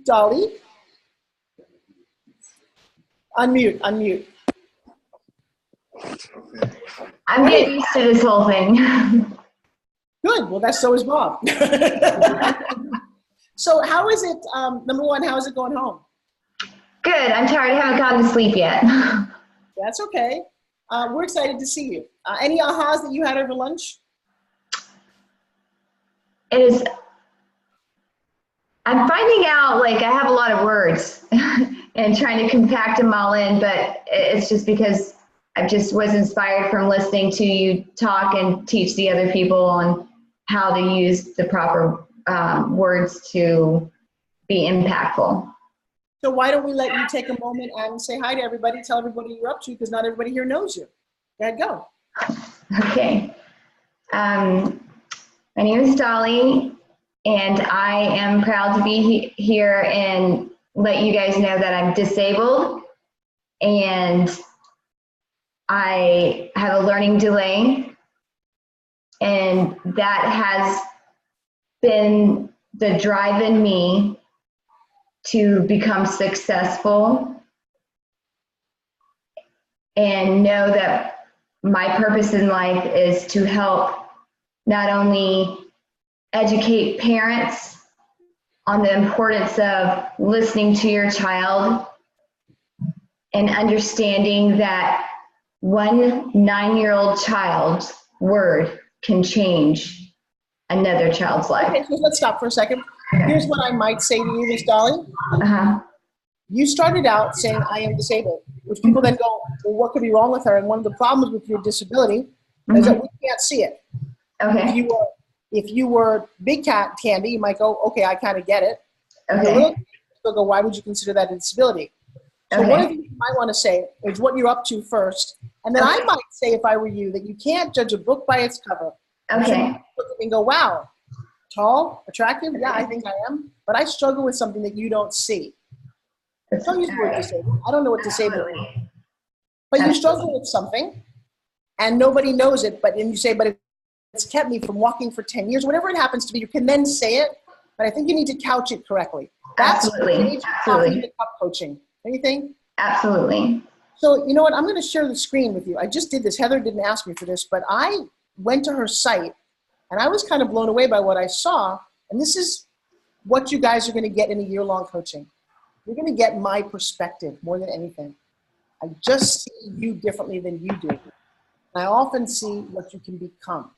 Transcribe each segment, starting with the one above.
Dolly. Unmute, unmute. I'm getting used to this whole thing. Good. Well, so is Bob. So how is it, number one, how is it going home? Good. I'm tired. I haven't gone to sleep yet. That's okay. We're excited to see you. Any ahas that you had over lunch? I'm finding out, like, I have a lot of words and trying to compact them all in, but it's just because I just was inspired from listening to you talk and teach the other people on how to use the proper words to be impactful. So why don't we let you take a moment and say hi to everybody, tell everybody you're up to, because not everybody here knows you. Go ahead, go. Okay. My name is Dolly, and I am proud to be here and let you guys know that I'm disabled and I have a learning delay, and that has been the drive in me to become successful and know that my purpose in life is to help not only educate parents on the importance of listening to your child and understanding that one 9-year-old child's word can change another child's life. Okay, so let's stop for a second. Here's what I might say to you, Miss Dolly. You started out saying, I am disabled, which people then go, well, what could be wrong with her? And one of the problems with your disability is that we can't see it. Okay. If you were big cat candy, you might go, okay, I kind of get it. Okay. The little people go, why would you consider that a disability? So one of the things you might want to say is what you're up to first. And then I might say, if I were you, that you can't judge a book by its cover. Okay. Look and go, wow, tall, attractive? Yeah, I think I am. But I struggle with something that you don't see. Don't use the word disabled. I don't know what disabled is. But you struggle with something, and nobody knows it. But then you say, but it's kept me from walking for 10 years. Whatever it happens to be, you can then say it. But I think you need to couch it correctly. That's Absolutely. the cup coaching. Anything? Absolutely. So you know what? I'm going to share the screen with you. I just did this. Heather didn't ask me for this, but I went to her site, and I was kind of blown away by what I saw. And this is what you guys are going to get in a year-long coaching. You're going to get my perspective more than anything. I just see you differently than you do. And I often see what you can become.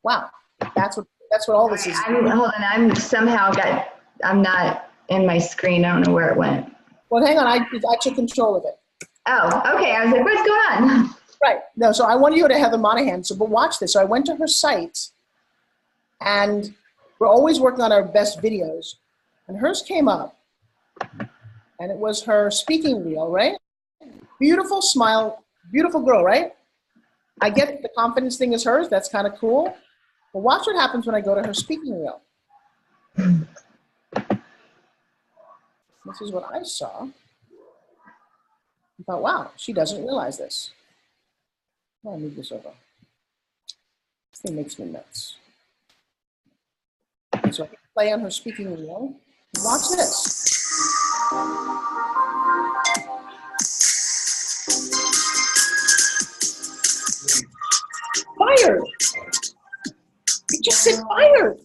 Wow, that's what all this is. Hold on, I'm not in my screen. I don't know where it went. Well, hang on, I took control of it. Oh, okay. I was like, what's going on? Right. No, so I want you to go to Heather Monahan. But watch this. So I went to her site, and we're always working on our best videos. And hers came up, and it was her speaking reel, right? Beautiful smile, beautiful girl, right? I get the confidence thing is hers. That's kind of cool. But watch what happens when I go to her speaking reel. This is what I saw. I thought, wow, she doesn't realize this. I'll move this over. This thing makes me nuts. Okay, so I can play on her speaking reel. Watch this. Fired. You just said fired.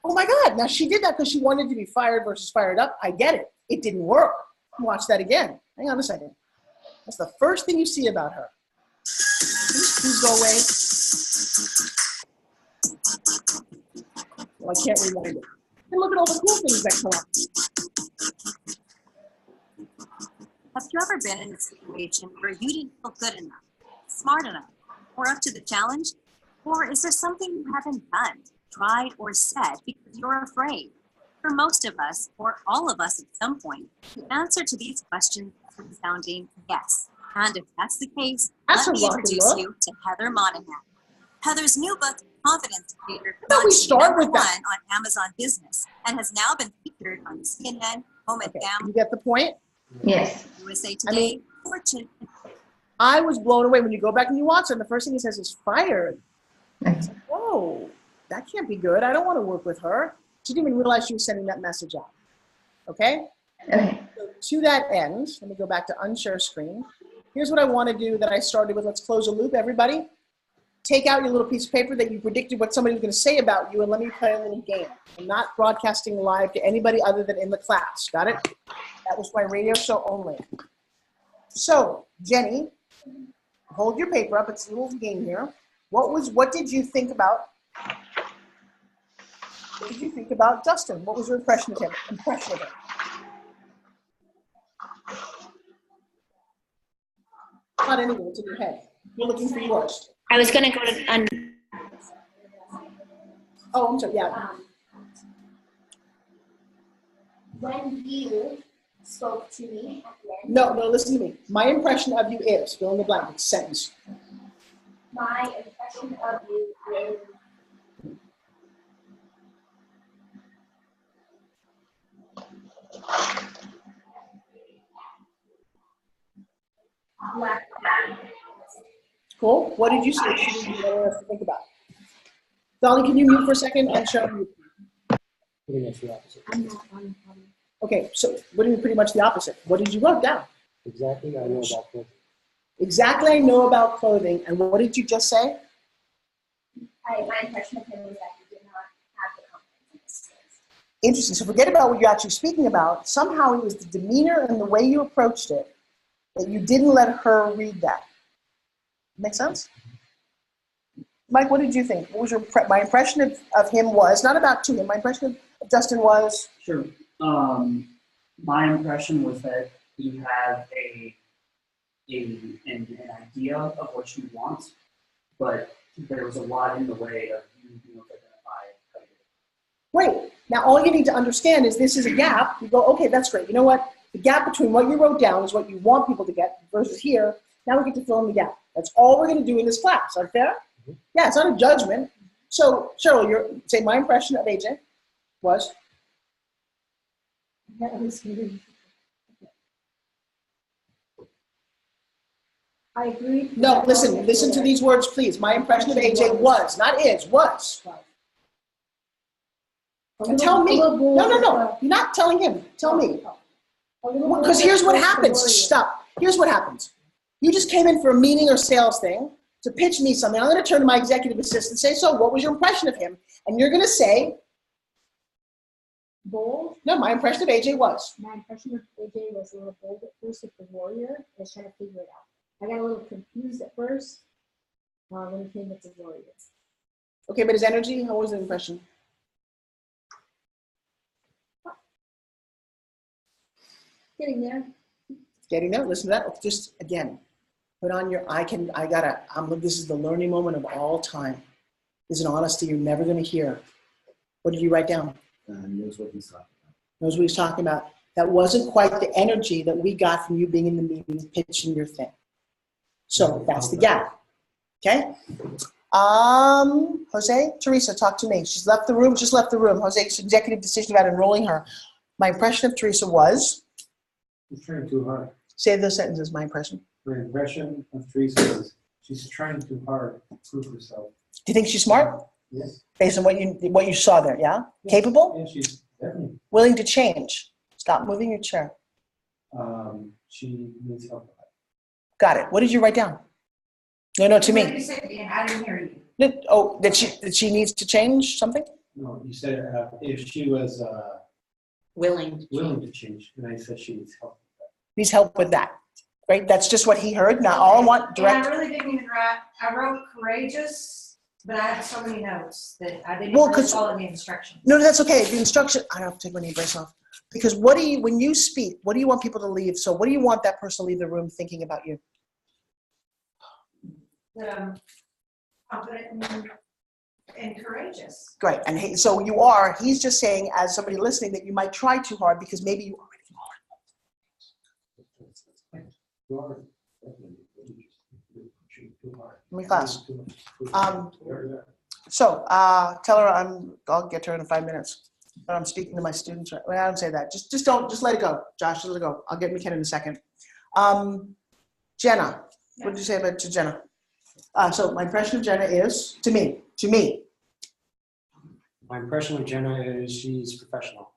Oh my God. Now she did that because she wanted to be fired versus fired up. I get it. It didn't work. Watch that again. Hang on a second. That's the first thing you see about her. Please go away. Well, I can't rewind it. And look at all the cool things that come up. Have you ever been in a situation where you didn't feel good enough, smart enough, or up to the challenge? Or is there something you haven't done, tried, or said because you're afraid? For most of us, or all of us at some point, the answer to these questions is a resounding yes. And if that's the case, let me introduce you to Heather Monahan. Heather's new book, Confidence Creator, got #1 on Amazon Business and has now been featured on CNN, Home and Family. You get the point? Yes. USA Today, Fortune. I was blown away when you go back and you watch it, and the first thing he says is fired. It's like, whoa, that can't be good. I don't want to work with her. She didn't even realize she was sending that message out. Okay? Okay. So to that end, let me go back to unshare screen. Here's what I want to do that I started with. Let's close a loop, everybody. Take out your little piece of paper that you predicted what somebody was going to say about you, and let me play a little game. I'm not broadcasting live to anybody other than in the class. Got it? That was my radio show only. So, Jenny, hold your paper up. It's a little game here. What did you think about? What did you think about Justin? What was your impression of him? Not anywhere, it's in your head. You're looking for yours. I was going to go to Oh, I'm sorry, yeah. When you spoke to me at the end, No, listen to me. My impression of you is, fill in the blank, it's a sentence. my impression of you is black. Cool. What did you say? What do you want us to think about? Dolly, can you mute for a second? And show you. Pretty much the opposite. I'm not on. Okay, so what do you mean pretty much the opposite? What did you write down? Exactly, I know about clothing. Exactly, I know about clothing. And what did you just say? My impression of him was that he did not have the confidence in his skills. Interesting. So forget about what you're actually speaking about. Somehow it was the demeanor and the way you approached it that you didn't let her read that. Make sense? Mike, what did you think? What was your my impression of him was, not about to him, my impression of Justin was? Sure. My impression was that you have an idea of what you want, but there was a lot in the way of you being able to identify how you did it. Great. Now all you need to understand is this is a gap. You go, okay, that's great. You know what? The gap between what you wrote down is what you want people to get versus here. Now we get to fill in the gap. That's all we're going to do in this class. Are fair? Mm-hmm. Yeah, it's not a judgment. So Cheryl, say my impression of AJ was? I agree. No, listen to these words, please. My impression of AJ was, not is, was. And tell me. No. You're not telling him. Tell me. Because here's what happens. Stop. Here's what happens. You just came in for a meeting or sales thing to pitch me something. I'm going to turn to my executive assistant and say, so what was your impression of him? And you're going to say, Bold. no, my impression of AJ was. My impression of AJ was a little bold at first with the warrior. I was trying to figure it out. I got a little confused at first when he came with the warrior. Okay, but his energy, how was the impression? Getting there. Getting there, listen to that. Just again, put on your, this is the learning moment of all time. There's an honesty you're never going to hear. What did you write down? Knows what he's talking about. Knows what he's talking about. That wasn't quite the energy that we got from you being in the meeting, pitching your thing. So that's the gap. Okay? Jose, Teresa, talk to me. She's left the room, just left the room. Jose's executive decision about enrolling her. My impression of Teresa was? She's trying too hard. Say those sentences, my impression. My impression of Teresa is she's trying too hard to prove herself. Do you think she's smart? Yes. Based on what you saw there, yeah? Yes. Capable? Yeah, she's definitely. Willing to change. Stop moving your chair. She needs help. Got it. What did you write down? No, to me. You said, I didn't hear you. Oh, that she needs to change something? No, you said if she was Willing. willing to change, and I said she needs help. Needs help with that. Right? That's just what he heard. Now all I want direct. Yeah, I really didn't even write. I wrote courageous, but I have so many notes that I didn't Well, really 'cause- follow the instructions. No, that's okay. The instruction, I don't have to take my knee brace off. Because when you speak, what do you want people to leave? So what do you want that person to leave the room thinking about you? That I'm confident and courageous. Great. And so he's just saying, as somebody listening, that you might try too hard because maybe you already are. You are definitely too hard. My class. Very So tell her I'll get to her in 5 minutes. But I'm speaking to my students. Right? Well, I don't say that. Just let it go. Josh, just let it go. I'll get McKenna in a second. Jenna, what did you say about to Jenna? So my impression of Jenna is, to me, My impression of Jenna is she's professional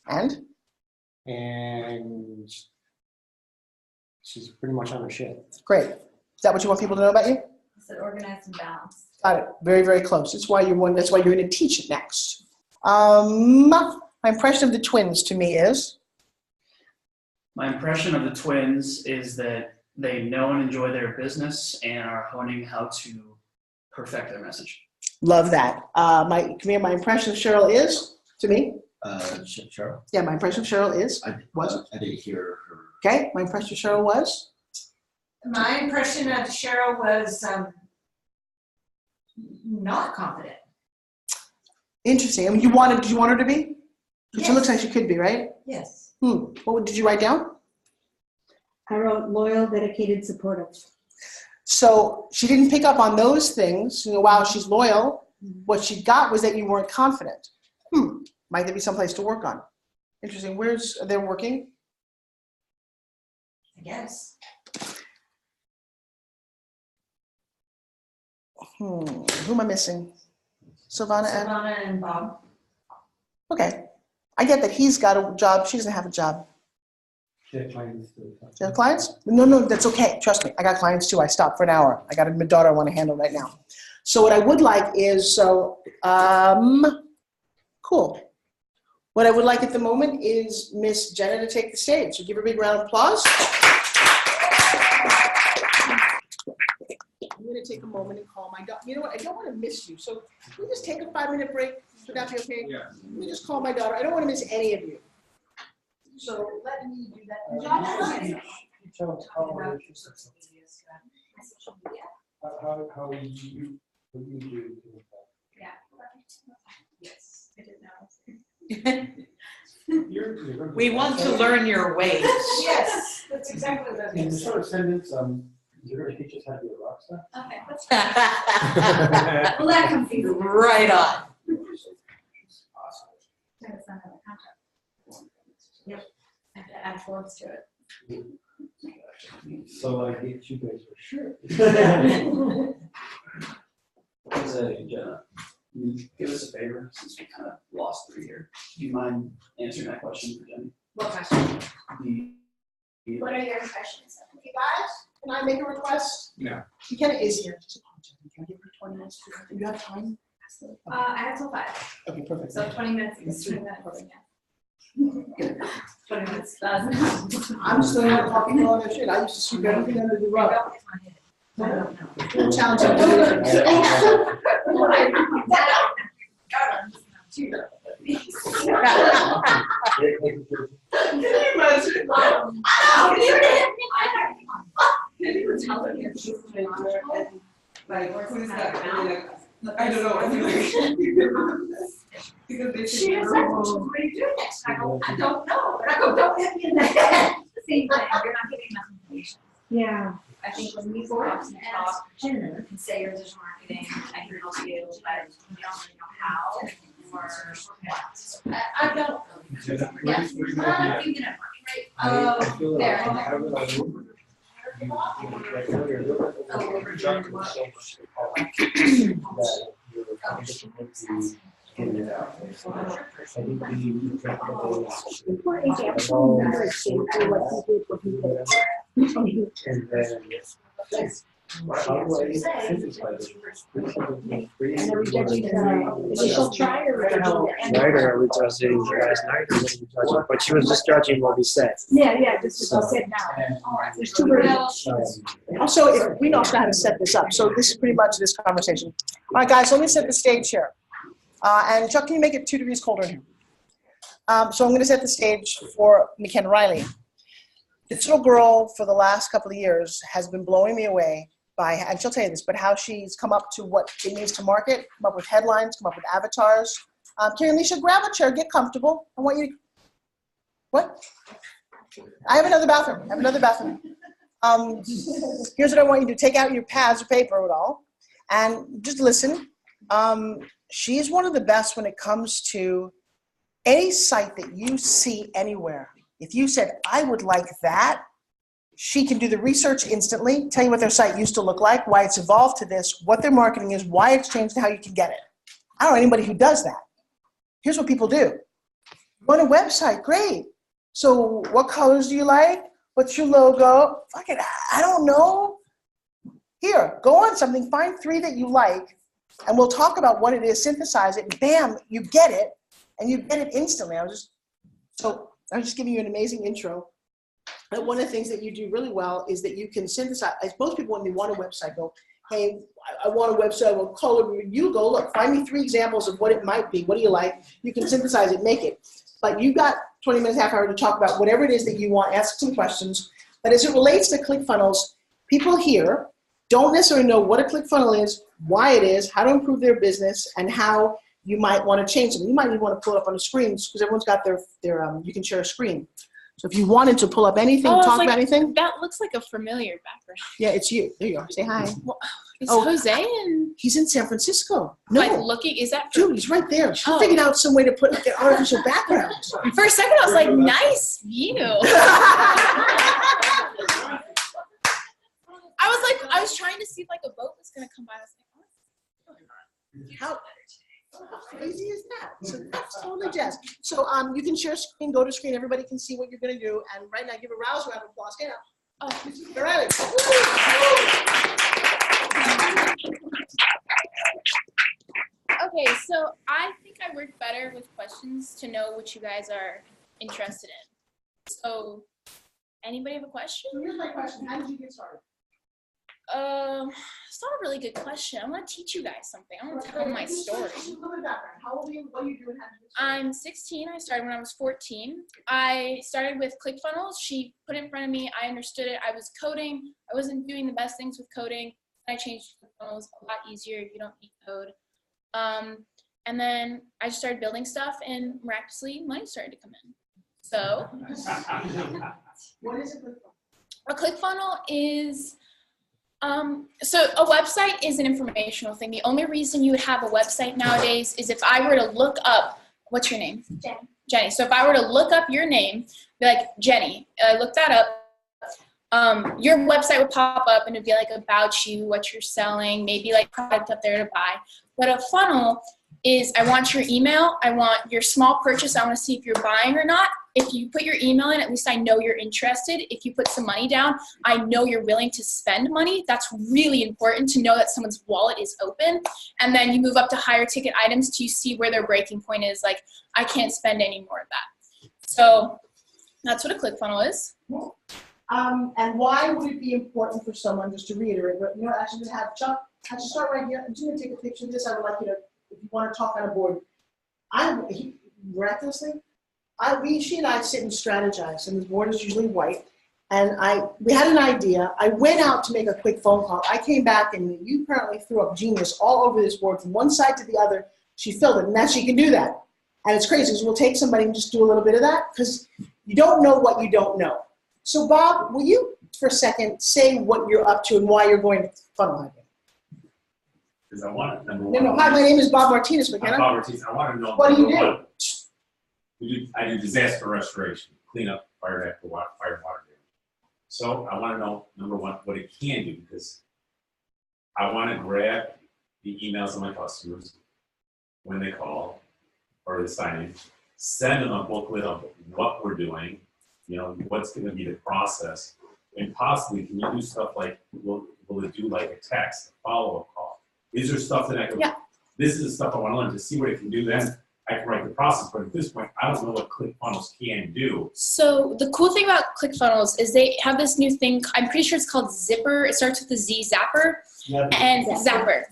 And? and she's pretty much on her shit. Great. Is that what you want people to know about you? I said organized and balanced. Got it. Very, very close. That's why you're going to teach it next. My impression of the twins to me is? My impression of the twins is that they know and enjoy their business and are honing how to perfect their message. Love that. My impression of Cheryl is, to me? Cheryl? Yeah, my impression of Cheryl is? I didn't hear her. Okay, my impression of Cheryl was? My impression of Cheryl was not confident. Interesting. I mean, did you want her to be? She looks like she could be, right? Yes. What did you write down? I wrote loyal, dedicated, supportive. So she didn't pick up on those things. Wow, she's loyal. What she got was that you weren't confident. Might there be someplace to work on? Interesting. Where's they working? I guess. Who am I missing? Savannah and? Savannah and Bob. Okay. I get that he's got a job. She doesn't have a job. She had clients too. Do you have clients? No, that's okay. Trust me. I got clients too. I stopped for an hour. I got a daughter I want to handle right now. So what I would like is, cool. What I would like at the moment is Miss Jenna to take the stage. So give her a big round of applause. I'm going to take a moment and call my daughter. You know what? I don't want to miss you. So can we just take a 5-minute break? Would that be okay? Yeah. Let me just call my daughter. I don't want to miss any of you. So let me do that. How you what you do to Yes, I did know. We want to learn your ways. Yes, that's exactly what it In the is. short sentence, you're going to teach us how to be a rock star? Okay, what's Well, that comes easy. Right on. Yep, I have to add words to it. So I get you guys for sure. Jenna, can you give us a favor since we kind of lost 3 here? Do you mind answering that question for Jenny? What question? What are your impressions of Hey guys, can I make a request? Yeah. McKenna is here. Can I give her 20 minutes? Do you have time? I have till 5, Okay, perfect. so 20 minutes is 20 minutes, yeah. 20 minutes does. I'm still not talking all that shit. I used to sweep everything under the rug. Challenging to do I don't know. She is like, what do you do next? I go, I don't know. But I go, don't hit me in the head. Same thing, you're not giving enough information. Yeah. I think when we go out and talk, you can say your digital marketing, I can help you, but you don't really know how or what. I don't. Yes, a few minute mark, right? There. Before AJ, I actually remember exactly what he did, what he did. And then, how do I synthesize it? And are we judging the initial try or? Writer, are we judging last night? Or what are we judging? But she was just judging what we said. Yeah, just what you said now. There's two versions. Also, if we know how to set this up. So this is pretty much this conversation. All right, guys, let me set the stage here. And Chuck, can you make it 2 degrees colder in here? So I'm going to set the stage for McKenna Riley. This little girl for the last couple of years has been blowing me away by, and she'll tell you this, but how she's come up to what it needs to market, come up with headlines, come up with avatars. Karen Alicia, grab a chair, get comfortable. I want you to, what? I have another bathroom. Here's what I want you to do. Take out your pads or paper at all and just listen. She's one of the best when it comes to any site that you see anywhere. If you said, I would like that, she can do the research instantly, tell you what their site used to look like, why it's evolved to this, what their marketing is, why it's changed, and how you can get it. I don't know anybody who does that. here's what people do. Run a website, great. So what colors do you like? What's your logo? Fuck it, I don't know. Here, go on something, find 3 that you like, and we'll talk about what it is, synthesize it, bam, you get it, and you get it instantly. I'm just giving you an amazing intro. And one of the things that you do really well is that you can synthesize. Most people, when they want a website, go, hey, I want a website, I want color. You go, look, find me 3 examples of what it might be. What do you like? You can synthesize it, make it. But you've got 20 minutes, half hour to talk about whatever it is that you want, ask some questions. But as it relates to ClickFunnels, people here don't necessarily know what a ClickFunnels is, why it is, how to improve their business, and how you might want to change them. You might even want to pull it up on the screens because everyone's got their you can share a screen. So if you wanted to pull up anything, talk about anything. That looks like a familiar background. Yeah, it's you. There you are. Say hi. Well, is Jose and he's in San Francisco. No. Like looking, is that dude, he's right there. She figured out some way to put like an artificial background. For a second I was like, nice view. I was trying to see if like a boat was gonna come by. I was like, how crazy is that? So that's totally jazz. So you can share screen, go to screen, everybody can see what you're gonna do. And right now, give a rousing round of applause. Get up. Oh, all right. Okay, so I think I work better with questions to know what you guys are interested in. So, anybody have a question? So here's my question. How did you get started? It's not a really good question. I want to teach you guys something. I want to tell my story. How old are you? What are you doing? I'm 16. I started when I was 14. I started with ClickFunnels. She put it in front of me. I understood it. I was coding. I wasn't doing the best things with coding. I changed to ClickFunnels. A lot easier. You don't need code. And then I just started building stuff, and miraculously, money started to come in. So, what is a ClickFunnel is so a website is an informational thing. The only reason you would have a website nowadays is if I were to look up, what's your name? Jenny. Jenny. So if I were to look up your name, be like, Jenny, I look that up, your website would pop up and it'd be like about you, what you're selling, maybe like product up there to buy. But a funnel is I want your email, I want your small purchase, I want to see if you're buying or not. If you put your email in, at least I know you're interested. If you put some money down, I know you're willing to spend money. That's really important to know that someone's wallet is open. And then you move up to higher ticket items to see where their breaking point is. Like, I can't spend any more of that. So that's what a ClickFunnels is. And why would it be important for someone, just to reiterate, but actually we have Chuck, I should start right here. I'm just going to take a picture of this. I would like you to, if you want to talk on a board. Miraculously, she and I sit and strategize, and the board is usually white. And we had an idea. I went out to make a quick phone call. I came back, and you apparently threw up genius all over this board from one side to the other. She filled it, and now she can do that. And it's crazy, because we'll take somebody and just do a little bit of that, because you don't know what you don't know. So Bob, will you, for a second, say what you're up to and why you're going to funnel hunting? Because I want it, number one. No, hi, my name is Bob Martinez, McKenna. I'm Bob Martinez. I want to know. What do you do? I do disaster restoration, clean up fire and water damage. So I want to know, number one, what it can do, because I want to grab the emails of my customers when they call or they sign in, send them a booklet of what we're doing, what's going to be the process, and possibly can you do stuff like, will it do like a text, a follow-up call? Is there stuff that I can, this is the stuff I want to learn to see what it can do, then I can write the process, but at this point, I don't know what ClickFunnels can do. So the cool thing about ClickFunnels is they have this new thing, I'm pretty sure it's called Zipper. It starts with the Z, Zapper, and Zapper.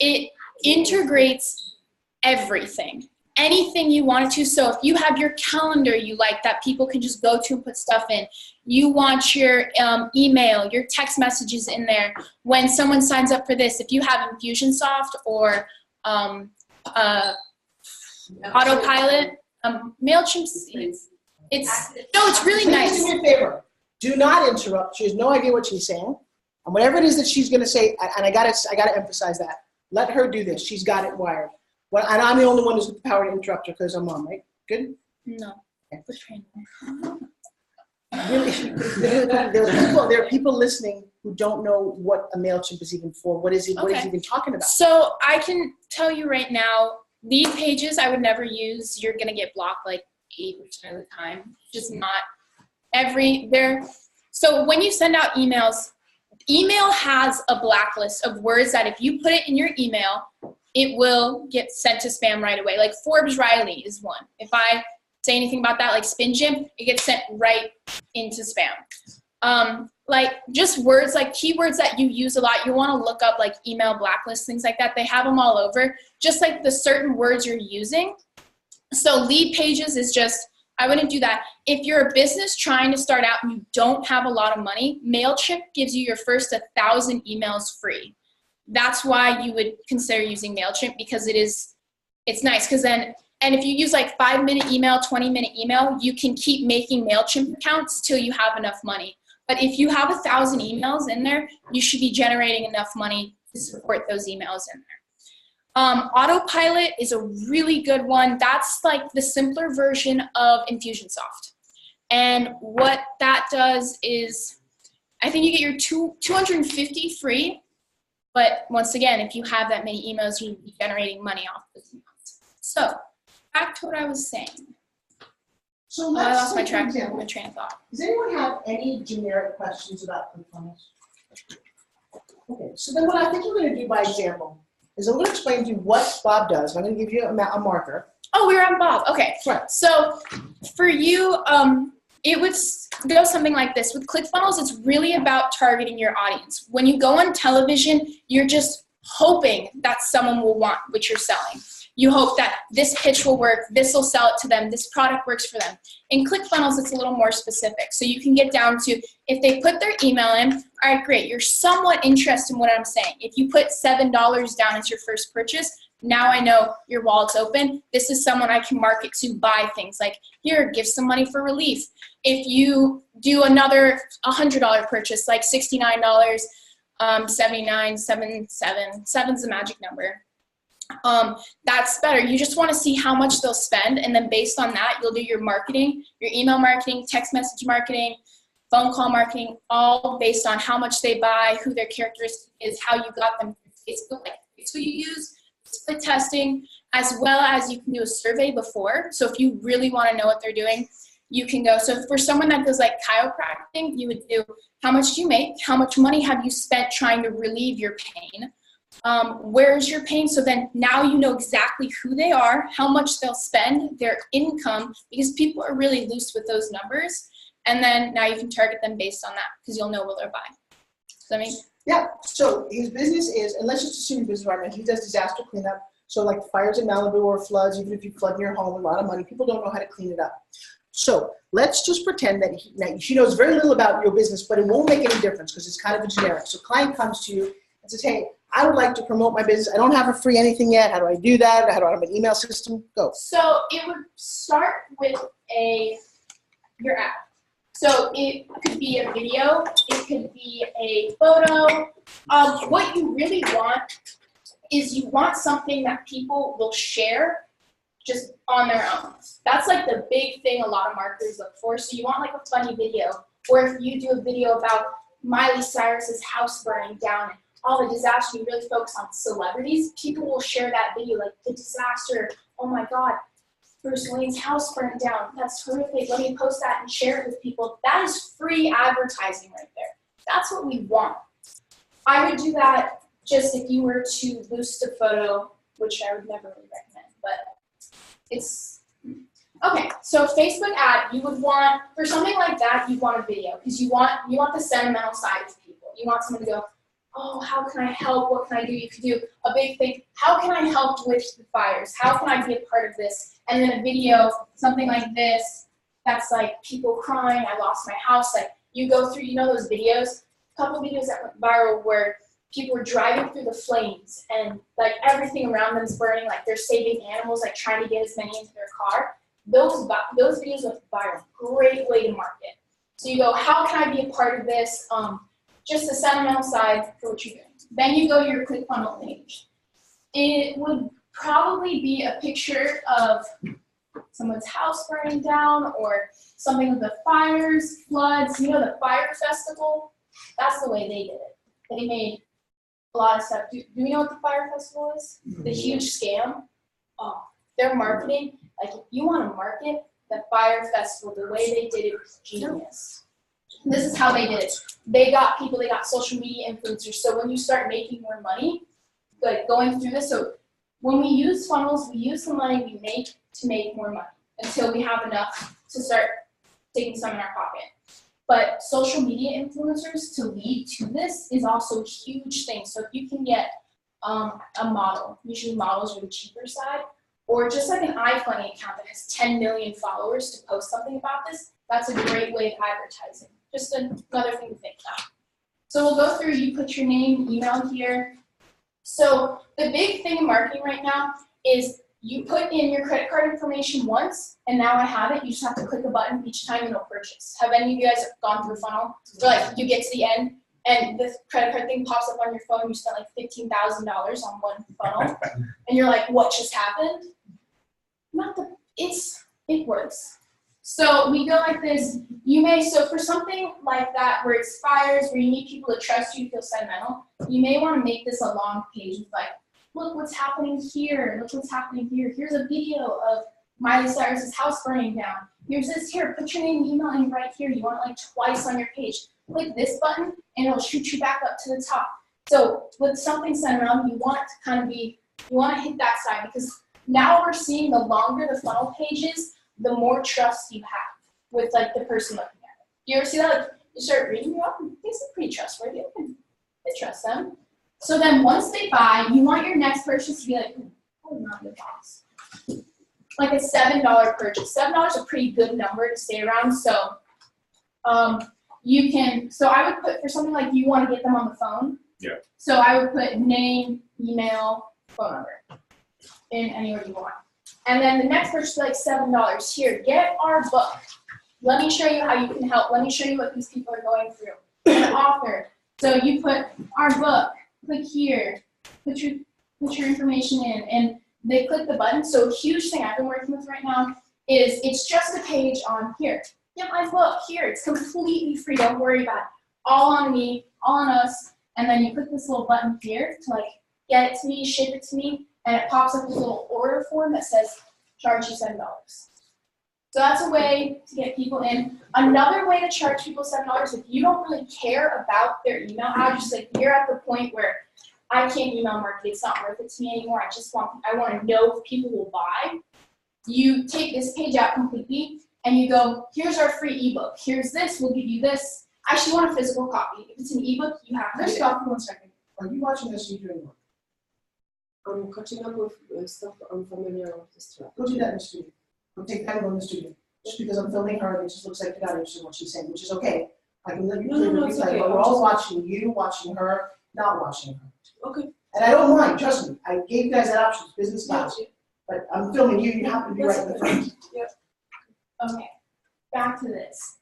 It integrates everything, anything you wanted to. So if you have your calendar you like that people can just go to and put stuff in, you want your email, your text messages in there. When someone signs up for this, if you have Infusionsoft or Autopilot, MailChimp, it's really nice. Do me a favor. Do not interrupt. She has no idea what she's saying. And whatever it is that she's going to say, and I gotta emphasize that. Let her do this. She's got it wired. Well, and I'm the only one who's got the power to interrupt her because I'm mom, right? Good? No. Really, there are people listening who don't know what a MailChimp is even for. What is it? What is it even talking about? So I can tell you right now, Lead pages I would never use. You're gonna get blocked like 80% of the time. Just not so when you send out emails, email has a blacklist of words that if you put it in your email, it will get sent to spam right away. Like Forbes Riley is one. If I say anything about that, like Spin Gym, it gets sent right into spam. Like just words, like keywords that you use a lot, you want to look up like email blacklist, things like that. They have them all over, just like the certain words you're using. So lead pages is just, I wouldn't do that. If you're a business trying to start out and you don't have a lot of money, MailChimp gives you your first 1,000 emails free. That's why you would consider using MailChimp, because it's nice. Because then, and if you use like 5-minute email, 20-minute email, you can keep making MailChimp accounts till you have enough money. But if you have 1,000 emails in there, you should be generating enough money to support those emails in there. Autopilot is a really good one. That's like the simpler version of Infusionsoft. And what that does is, I think you get your 250 free. But once again, if you have that many emails, you'll be generating money off those emails. So back to what I was saying. So I let's lost my say, for train example, of thought. does anyone have any generic questions about ClickFunnels? Okay, so then what I think we're going to do by example is I'm going to explain to you what Bob does. I'm going to give you a marker. Oh, we were on Bob. Okay. Right. So for you, it would go something like this. With ClickFunnels, it's really about targeting your audience. When you go on television, you're just hoping that someone will want what you're selling. You hope that this pitch will work, this will sell it to them, this product works for them. In ClickFunnels, it's a little more specific. So you can get down to, if they put their email in, all right, great, you're somewhat interested in what I'm saying. If you put $7 down as your first purchase, now I know your wallet's open. This is someone I can market to buy things like, here, give some money for relief. If you do another $100 purchase, like $69, 79, 77, 7's the magic number. That's better. You just want to see how much they'll spend, and then based on that, you'll do your marketing, your email marketing, text message marketing, phone call marketing, all based on how much they buy, who their characteristic is, how you got them through Facebook, like who you use, split testing, as well as you can do a survey before. So if you really want to know what they're doing, you can go. So for someone that does like chiropractic, you would do how much do you make, how much money have you spent trying to relieve your pain, where's your pain? So then now you know exactly who they are, how much they'll spend, their income, because people are really loose with those numbers. And then now you can target them based on that because you'll know what they'll buy. Does that mean? Yeah, so his business is, and let's just assume his business right now, he does disaster cleanup. So like fires in Malibu or floods, even if you flood in your home, a lot of money, people don't know how to clean it up. So let's just pretend that she knows very little about your business, but it won't make any difference because it's kind of a generic. So client comes to you and says, hey, I would like to promote my business. I don't have a free anything yet. How do I do that? How do I have an email system? Go. So it would start with your app. So it could be a video. It could be a photo. What you really want is you want something that people will share just on their own. That's like the big thing a lot of marketers look for. So you want like a funny video. Or if you do a video about Miley Cyrus's house burning down and all the disaster, you really focus on celebrities, people will share that video, like the disaster, oh my God, Bruce Wayne's house burned down, that's horrific, let me post that and share it with people. That is free advertising right there. That's what we want. I would do that just if you were to boost a photo, which I would never really recommend, but it's, okay, so Facebook ad, you would want, for something like that, you want a video, because you want the sentimental side to people. You want someone to go, oh, how can I help? What can I do? You could do a big thing. How can I help with the fires? How can I be a part of this? And then a video, something like this, that's like people crying, I lost my house. Like you go through, you know those videos? A couple videos that went viral where people were driving through the flames and like everything around them is burning, like they're saving animals, like trying to get as many into their car. Those videos went viral. Great way to market. So you go, how can I be a part of this? Just the sentimental side for what you're doing. Then you go to your ClickFunnels page. It would probably be a picture of someone's house burning down or something with the fires, floods. You know the fire festival? That's the way they did it. They made a lot of stuff. Do we know what the fire festival is? The huge scam? off. Their marketing, like if you want to market the Fire Festival, the way they did it was genius. This is how they did it. They got social media influencers. So when you start making more money, like going through this, so when we use funnels, we use the money we make to make more money until we have enough to start taking some in our pocket. But social media influencers to lead to this is also a huge thing. So if you can get a model, usually models are the cheaper side, or just like an iFunny account that has 10 million followers to post something about this, that's a great way of advertising. Just another thing to think about. So we'll go through, you put your name, email here. So the big thing in marketing right now is you put in your credit card information once, and now I have it. You just have to click a button each time and it'll purchase. Have any of you guys gone through a funnel? Where like you get to the end and the credit card thing pops up on your phone, you spent like $15,000 on one funnel, and you're like, what just happened? It works. So we go like this. So for something like that where it expires, where you need people to trust you, feel sentimental, you may want to make this a long page with like, look what's happening here, look what's happening here. Here's a video of Miley Cyrus's house burning down. Here's this here, put your name and email in right here. You want it like twice on your page. Click this button and it'll shoot you back up to the top. So with something sentimental, you want to hit that side, because now we're seeing the longer the funnel page is, the more trust you have with like the person looking at it. You ever see that? Like you start reading, they seem pretty trustworthy. I trust them. So then once they buy, you want your next purchase to be like, oh, not the box. Like a $7 purchase. $7 is a pretty good number to stay around. So so I would put for something like you want to get them on the phone. Yeah. So I would put name, email, phone number in anywhere you want. And then the next purchase would be like $7. Here, get our book. Let me show you how you can help. Let me show you what these people are going through. An author. So you put our book, click here, put your information in, and they click the button. So a huge thing I've been working with right now is it's just a page on here. Get my book here. It's completely free. Don't worry about it. All on me, all on us. And then you click this little button here to like get it to me, ship it to me, and it pops up this little order form that says charge you $7. So that's a way to get people in. Another way to charge people $7, if you don't really care about their email address, like you're at the point where I can't email market, it's not worth it to me anymore. I want to know if people will buy. You take this page out completely and you go, here's our free ebook. Here's this, we'll give you this. I actually want a physical copy. If it's an ebook, you have to. Let's stop for 1 second. Are you watching this or are you doing work? I'm catching up with stuff I'm familiar with this track. Go do that in the studio. Go take that and go in the studio. Just because I'm filming her, it just looks like you got to what she's saying, which is okay. I can let you play the it's replay, okay. but we're all watching you, watching her, not watching her. Okay. And I don't mind, trust me. I gave you guys that option, it's business class. But I'm filming you, you happen to be right in the front. Yep. Okay, back to this.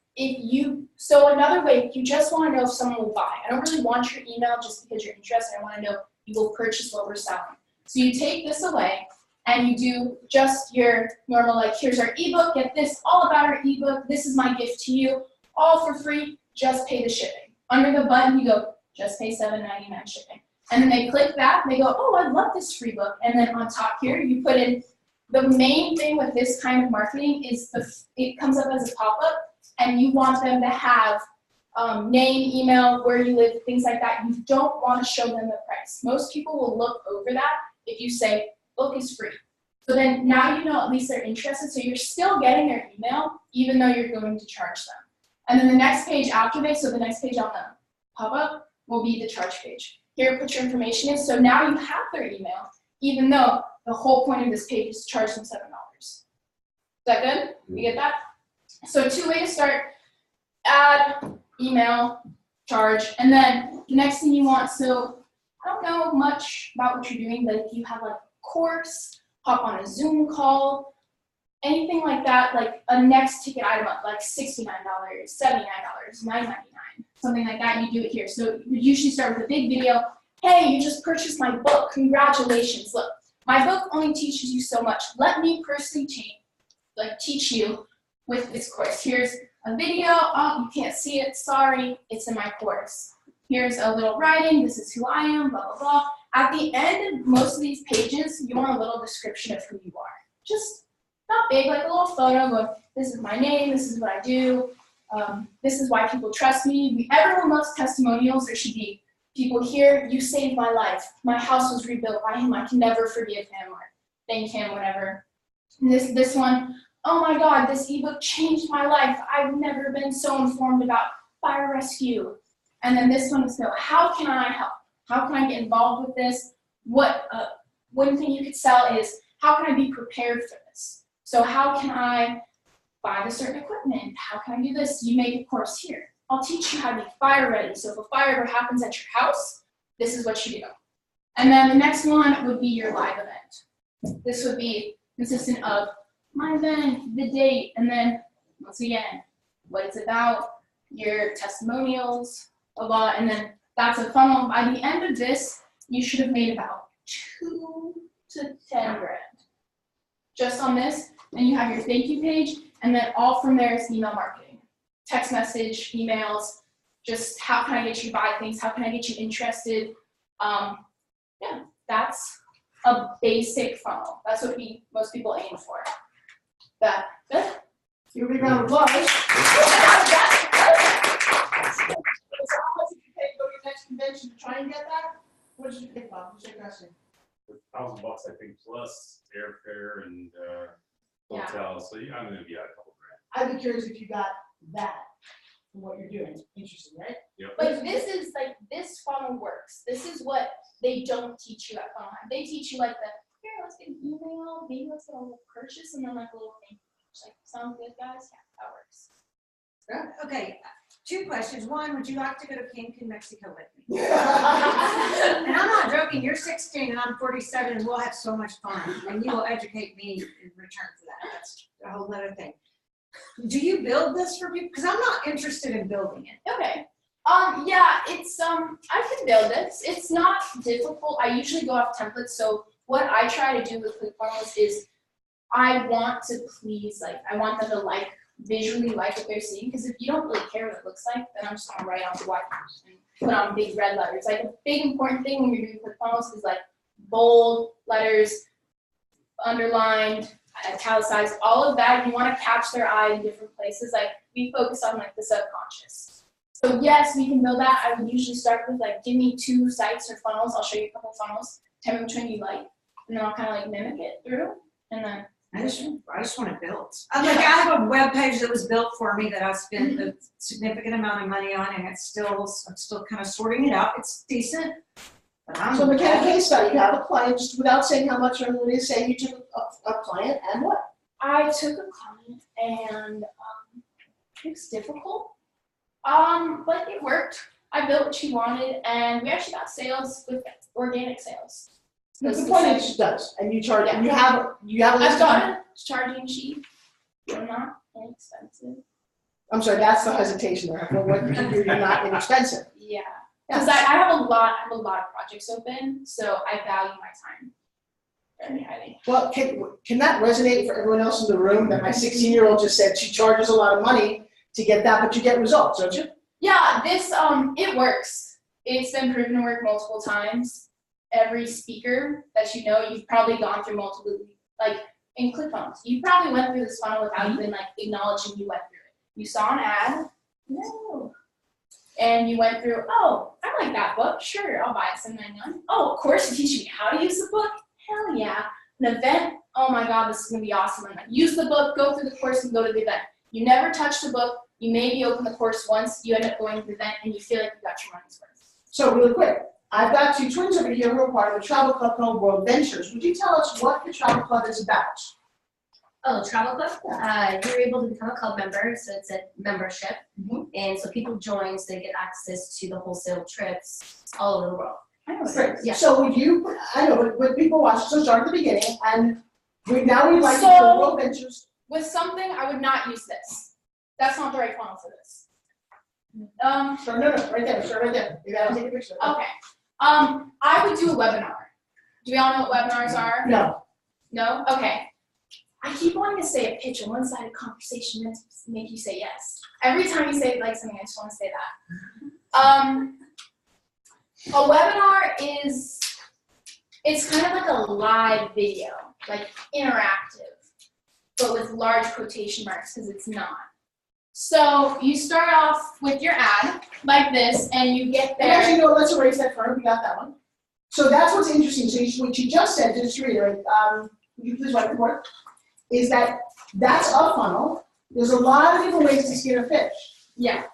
So another way, you just want to know if someone will buy. I don't really want your email just because you're interested. I want to know you will purchase what we're selling. So you take this away and you do just your normal, like, here's our ebook, get this, all about our ebook, this is my gift to you, all for free, just pay the shipping. Under the button, you go, just pay $7.99 shipping. And then they click that, and they go, oh, I love this free book. And then on top here, you put in, the main thing with this kind of marketing is it comes up as a pop-up, and you want them to have name, email, where you live, things like that. You don't want to show them the price. Most people will look over that if you say, book is free. So then now you know at least they're interested, so you're still getting their email, even though you're going to charge them. And then the next page after this, so the next page on the pop-up will be the charge page. Here, put your information in, so now you have their email, even though the whole point of this page is to charge them $7. Is that good? You get that? So 2 ways to start: add, email, charge, and then the next thing you want, so I don't know much about what you're doing, but if you have like a course, hop on a Zoom call, anything like that, like a next ticket item up, like $69, $79, $9.99, something like that, you do it here. So you usually start with a big video. Hey, you just purchased my book. Congratulations. Look, my book only teaches you so much. Let me personally teach you with this course. Here's a video. Oh, you can't see it. Sorry, it's in my course. Here's a little writing. This is who I am, blah, blah, blah. At the end of most of these pages, you want a little description of who you are. Just not big, like a little photo of this is my name, this is what I do, this is why people trust me. Everyone loves testimonials. There should be people here, you saved my life. My house was rebuilt by him. I can never forgive him or thank him, whatever. And this one, oh my God, this ebook changed my life. I've never been so informed about fire rescue. And then this one is, so how can I help? How can I get involved with this? One thing you could sell is, how can I be prepared for this? So how can I buy the certain equipment? How can I do this? You make a course here. I'll teach you how to be fire ready. So if a fire ever happens at your house, this is what you do. And then the next one would be your live event. This would be consistent of my event, the date, and then once again, what it's about, your testimonials, a lot, and then that's a funnel. By the end of this, you should have made about 2 to 10 grand just on this. And you have your thank you page, and then all from there is email marketing, text message, emails, just how can I get you to buy things, how can I get you interested. Yeah, that's a basic funnel. That's what most people aim for. That good? Give me a round of applause. So how much did you pay to go to your next convention to try and get that? What did you pay, Bob? What's your question? $1,000, I think, plus airfare and hotel. So yeah, I'm gonna be at a couple grand. I'd be curious if you got that from what you're doing. Interesting, right? Yep. Like this funnel works. This is what they don't teach you at funnel. They teach you like here, let's get an email, maybe let's get a little purchase, and then like a little thing. It's like, sound good, guys? Yeah, that works. Okay, 2 questions. One, would you like to go to Cancun, Mexico with me? And I'm not joking, you're 16 and I'm 47 and we'll have so much fun. And you will educate me in return for that. That's a whole other thing. Do you build this for people? Because I'm not interested in building it. Okay. Yeah, it's I can build this. It's not difficult. I usually go off templates. So what I try to do with ClickFunnels is I want to please, I want them to visually like what they're seeing, because if you don't really care what it looks like, then I'm just gonna write on the whiteboard and put on big red letters. Like a big important thing when you're doing ClickFunnels is bold letters, underlined, italicized, all of that. You want to catch their eye in different places. We focus on the subconscious. So yes, we can build that. I would usually start with give me 2 sites or funnels. I'll show you a couple funnels. Tell me which one you like, and then I'll kind of mimic it through, and then. I just want to build. I have a web page that was built for me that I spent a significant amount of money on, and I'm still kind of sorting it out. It's decent. But So McKenna, case study, you have a client, just without saying how much or anything it is, say you took a client and what? I took a client and it was difficult, but it worked. I built what she wanted, and we actually got sales with organic sales. The point is she does, and you charge, and you have a I've list got of. it charging sheet. They're not inexpensive. I'm sorry, that's the hesitation there. For what you do, you're not inexpensive. Yeah, because I have a lot of projects open, so I value my time very highly. Well, can that resonate for everyone else in the room that my 16-year-old just said she charges a lot of money to get that, but you get results, don't you? Yeah, this it works. It's been proven to work multiple times. Every speaker that you know, you've probably gone through multiple, in ClickFunnels. You probably went through this funnel without even acknowledging you went through it. You saw an ad, no. And you went through, oh, I like that book, sure, I'll buy it $7.99. Oh, a course to teach me how to use the book, hell yeah. An event, oh my God, this is gonna be awesome. And use the book, go through the course, and go to the event. You never touch the book, you maybe open the course once, you end up going to the event, and you feel like you got your money's worth. So really quick, I've got 2 twins over here who are part of the travel club called World Ventures. Would you tell us what the travel club is about? Oh, travel club? You're able to become a club member, so it's a membership. And so people join so they get access to the wholesale trips all over the world. Great. Yeah. So would you, I know, but people watch, so start at the beginning, and we'd like to So, do World Ventures. With something, I would not use this. That's not the right funnel for this. So no, right there, sure, right there. You gotta take a picture. Okay. I would do a webinar. Do we all know what webinars are? No. No? Okay. I keep wanting to say a pitch, a one-sided conversation meant to make you say yes. Every time you say something, I just want to say that. A webinar is It's kind of like a live video, like interactive, but with large quotation marks because it's not. So you start off with your ad like this, and you get there. And actually, no, let's erase that first. We got that one. So that's what's interesting. So what you just said, just to reiterate, would you please write the report, is that that's a funnel. There's a lot of different ways to skin a fish. Yeah.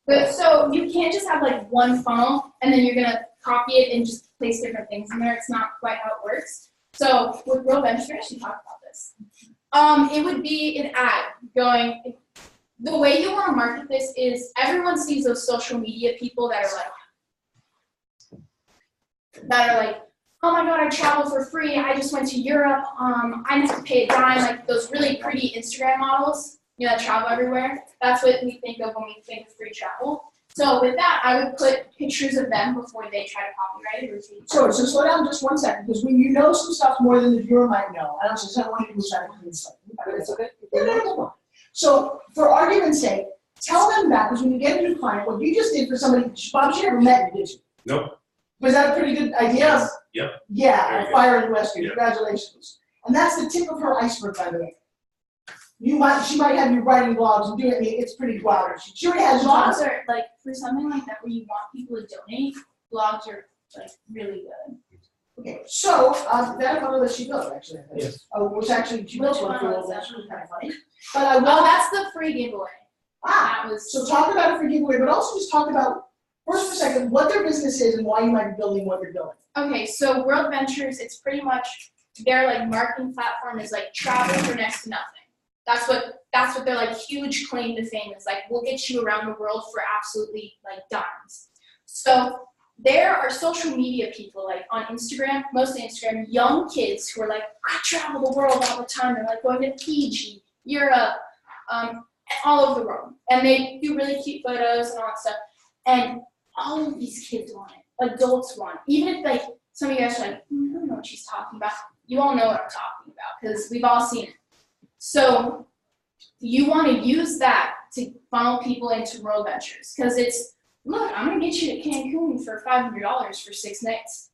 But so you can't just have like one funnel and then you're gonna copy it and just place different things in there. It's not quite how it works. So with Real Ventures, we actually talked about this. It would be an ad going. The way you want to market this is everyone sees those social media people that are like, oh my God, I traveled for free. I just went to Europe. I didn't have to pay a dime. Like those really pretty Instagram models, you know, that travel everywhere. That's what we think of when we think of free travel. So with that, I would put pictures of them before they try to copyright it. So slow down just 1 second, because when you know some stuff more than the viewer might know, I don't want you to try to clean this up. It's okay. So for argument's sake, tell them that, because when you get a new client, what you just did for somebody, Bob, you never met you, did you? Nope. Was that a pretty good idea? Yep. Yeah, fire in Western. Yep. Congratulations. And that's the tip of her iceberg, by the way. She might have you writing blogs and doing it. It's pretty wild. She already has blogs are like for something like that where you want people to donate. Blogs are like really good. Okay, so that funnel that she built actually. Yes. Which actually she built one for was that's that? really kind of funny. But I will. Oh, that's the free giveaway. That was. So talk about a free giveaway, but also just talk about first for a second what their business is and why you might be building what you're building. Okay, so World Ventures, it's pretty much their like marketing platform is like travel for next to nothing. That's what their like huge claim to fame is. Like, we'll get you around the world for absolutely like dimes. So there are social media people like on Instagram, mostly Instagram, young kids who are like, I travel the world all the time. They're like going to Fiji, Europe, all over the world. And they do really cute photos and all that stuff. And all of these kids want it. Adults want it. Even if like some of you guys are like, I don't know what she's talking about. You all know what I'm talking about because we've all seen it. So you want to use that to funnel people into World Ventures because it's, look, I'm going to get you to Cancun for $500 for 6 nights.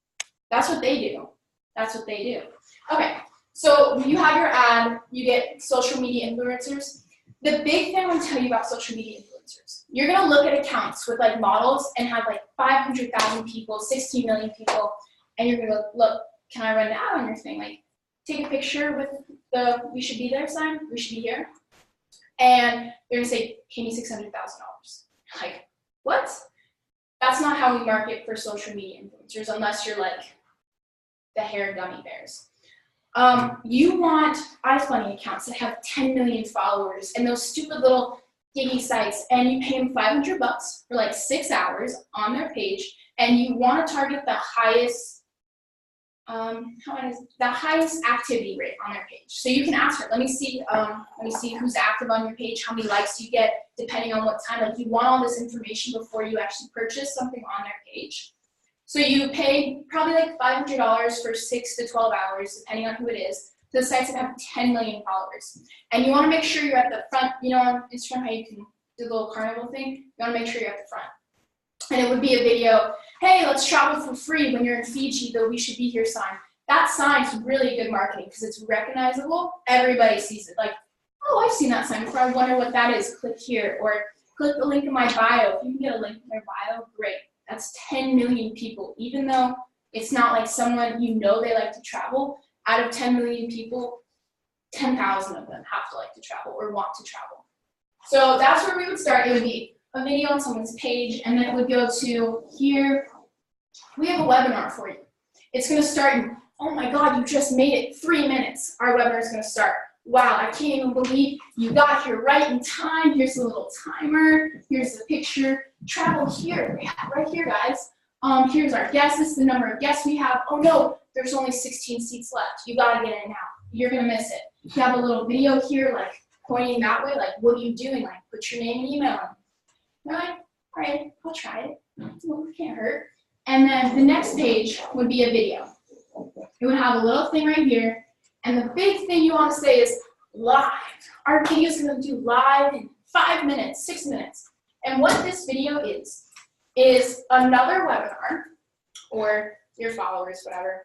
That's what they do. That's what they do. Okay, so you have your ad, you get social media influencers. The big thing I want to tell you about social media influencers, you're going to look at accounts with like models and have like 500,000 people, 16 million people, and you're going to go, look, can I run an ad on your thing? Like, take a picture with the we should be there sign, we should be here. And they're gonna say, pay me $600,000. Like, what? That's not how we market for social media influencers unless you're like the hair gummy bears. You want iFunny accounts that have 10 million followers and those stupid little giggy sites, and you pay them $500 for like 6 hours on their page, and you want to target the highest activity rate on their page. So you can ask her, let me see who's active on your page, how many likes you get, depending on what time. Like, you want all this information before you actually purchase something on their page. So you pay probably like $500 for 6 to 12 hours, depending on who it is, to the sites that have 10 million followers. And you want to make sure you're at the front. You know, on Instagram, how you can do the little carnival thing? You want to make sure you're at the front. And it would be a video, hey, let's travel for free when you're in Fiji, the we should be here sign. That sign's really good marketing because it's recognizable. Everybody sees it. Like, oh, I've seen that sign before. I wonder what that is. Click here. Or click the link in my bio. If you can get a link in their bio, great. That's 10 million people. Even though it's not like someone you know they like to travel, out of 10 million people, 10,000 of them have to like to travel or want to travel. So that's where we would start. It would be a video on someone's page, and then it would go to here. We have a webinar for you. It's going to start in, oh my God, you just made it 3 minutes. Our webinar is going to start. Wow, I can't even believe you got here right in time. Here's a little timer. Here's the picture. Travel here, yeah, right here, guys. Here's our guests. This is the number of guests we have. Oh no, there's only 16 seats left. You got to get in now. You're going to miss it. You have a little video here, like pointing that way, like, what are you doing? Like, put your name and email in. They're like, all right, I'll try it. Well, it can't hurt. And then the next page would be a video. It would have a little thing right here. And the big thing you want to say is live. Our video is going to do live in 5 minutes, 6 minutes. And what this video is another webinar, or your followers, whatever,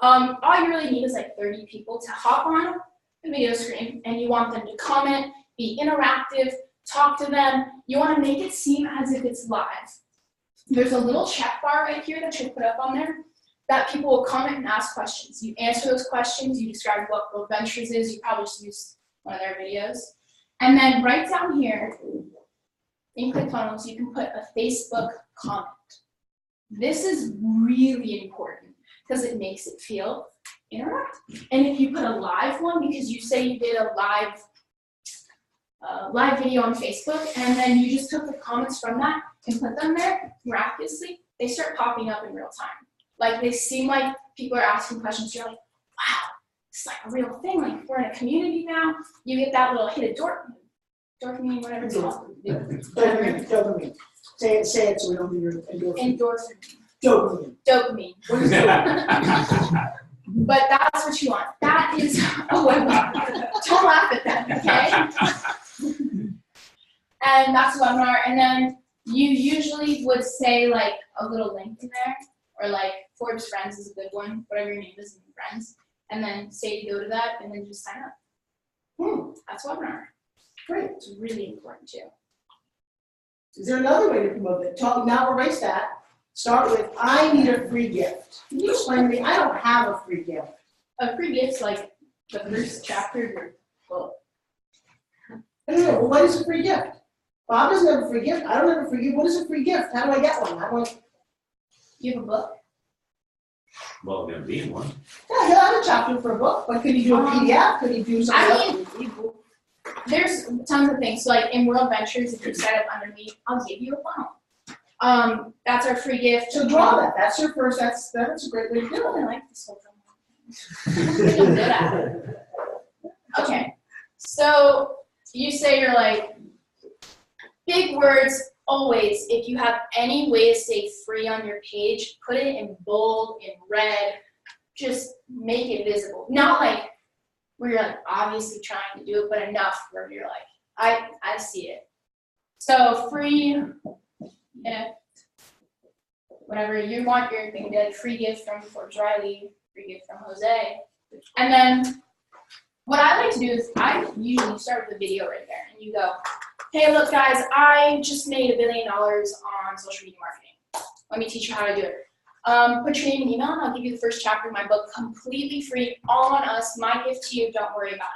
All you really need is like 30 people to hop on the video screen, and you want them to comment, be interactive, talk to them. You want to make it seem as if it's live. There's a little check bar right here that you put up on there that people will comment and ask questions. You answer those questions, you describe what Build Ventures is, you probably just use one of their videos. And then right down here, in ClickFunnels, you can put a Facebook comment. This is really important because it makes it feel interactive. And if you put a live one, because you say you did a live video on Facebook, and then you just took the comments from that and put them there, miraculously, they start popping up in real time. Like they seem like people are asking questions, you're like, wow, it's like a real thing, like we're in a community now. You get that little hit of dopamine, whatever it's called. Dopamine. Say it so we don't do your endorphin. Dopamine. Dopamine. What is dopamine? But that's what you want. That is a webinar. Don't laugh at that, okay? And that's a webinar. And then you usually would say like a little link in there, or like Forbes Friends is a good one, whatever your name is in Friends. And then say to go to that, and then just sign up. That's a webinar. Great. It's really important too. Is there another way to promote it? Now erase that. Start with, I need a free gift. Can you explain to me? I don't have a free gift. A free gift's like the first chapter of your book. I don't know. Well, what is a free gift? Bob doesn't have a free gift. I don't have a free gift. What is a free gift? How do I get one? How do I? You have a book? Well, there be one. Yeah, he'll have a chapter for a book. But could he do a PDF? Could he do something else? There's tons of things. So like in World Ventures, if you set up under me, I'll give you a funnel. That's our free gift. So draw that. That's your first. That's a great way to do it. I like this whole thing. Okay. So you say you're like big words always. If you have any way to say free on your page, put it in bold, in red. Just make it visible. Not like where you're like obviously trying to do it, but enough where you're like, I see it. So free. Yeah. Whatever you want your thing to be like, free gift from Forbes Riley, free gift from Jose. And then what I like to do is I usually start with a video right there, and you go, hey, look guys, I just made $1 billion on social media marketing. Let me teach you how to do it. Put your name and email, and I'll give you the first chapter of my book completely free, all on us, my gift to you, don't worry about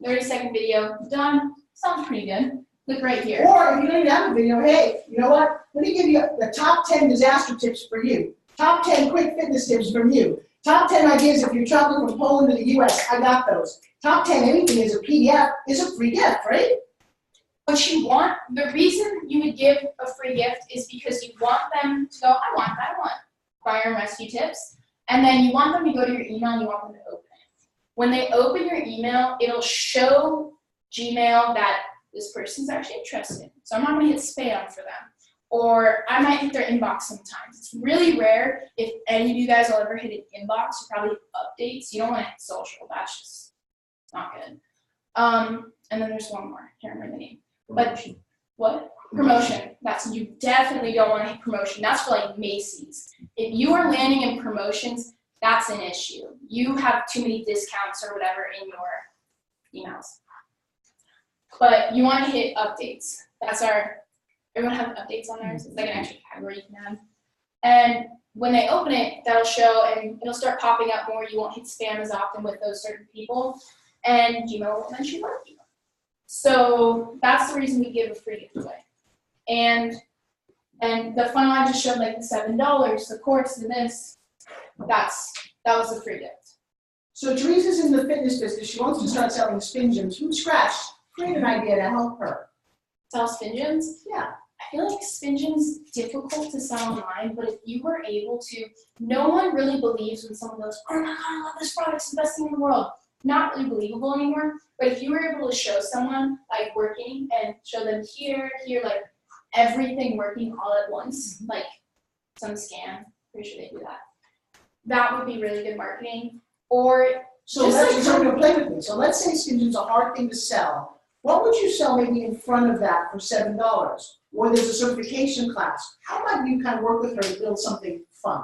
it. 30-second video, done. Sounds pretty good. Click right here. Or if you don't even have a video, hey, you know what? Let me give you the top 10 disaster tips for you. Top 10 quick fitness tips from you. Top 10 ideas if you're traveling from Poland to the US. I got those. Top 10 anything is a PDF is a free gift, right? What you want, the reason you would give a free gift is because you want them to go, I want fire and rescue tips. And then you want them to go to your email and you want them to open it. When they open your email, it'll show Gmail that this person's actually interested. So I'm not going to hit spam for them. Or I might hit their inbox sometimes. It's really rare if any of you guys will ever hit an inbox. You probably hit updates. You don't want to hit social. That's just not good. And then there's one more. I can't remember the name. But what? Promotion. That's, you definitely don't want to hit promotion. That's for like Macy's. If you are landing in promotions, that's an issue. You have too many discounts or whatever in your emails. But you want to hit updates. That's our, everyone have updates on there. So it's like an extra category you can add. And when they open it, that'll show and it'll start popping up more. You won't hit spam as often with those certain people. And Gmail will eventually work you. So that's the reason we give a free gift away. And the funnel I just showed, like the $7, the course, and this, that was the free gift. So Teresa's in the fitness business. She wants to start selling spin gyms from scratch. Create an idea to help her. Sell spin gyms? Yeah. I feel like spin gyms difficult to sell online, but if you were able to, no one really believes when someone goes, oh my God, I love this product, it's the best thing in the world. Not really believable anymore, but if you were able to show someone like working and show them here, like everything working all at once, like some scam, pretty sure they do that. That would be really good marketing. Or so let's play with me. So let's say spin gym's a hard thing to sell. What would you sell maybe in front of that for $7? Or there's a certification class. How might you kind of work with her to build something fun?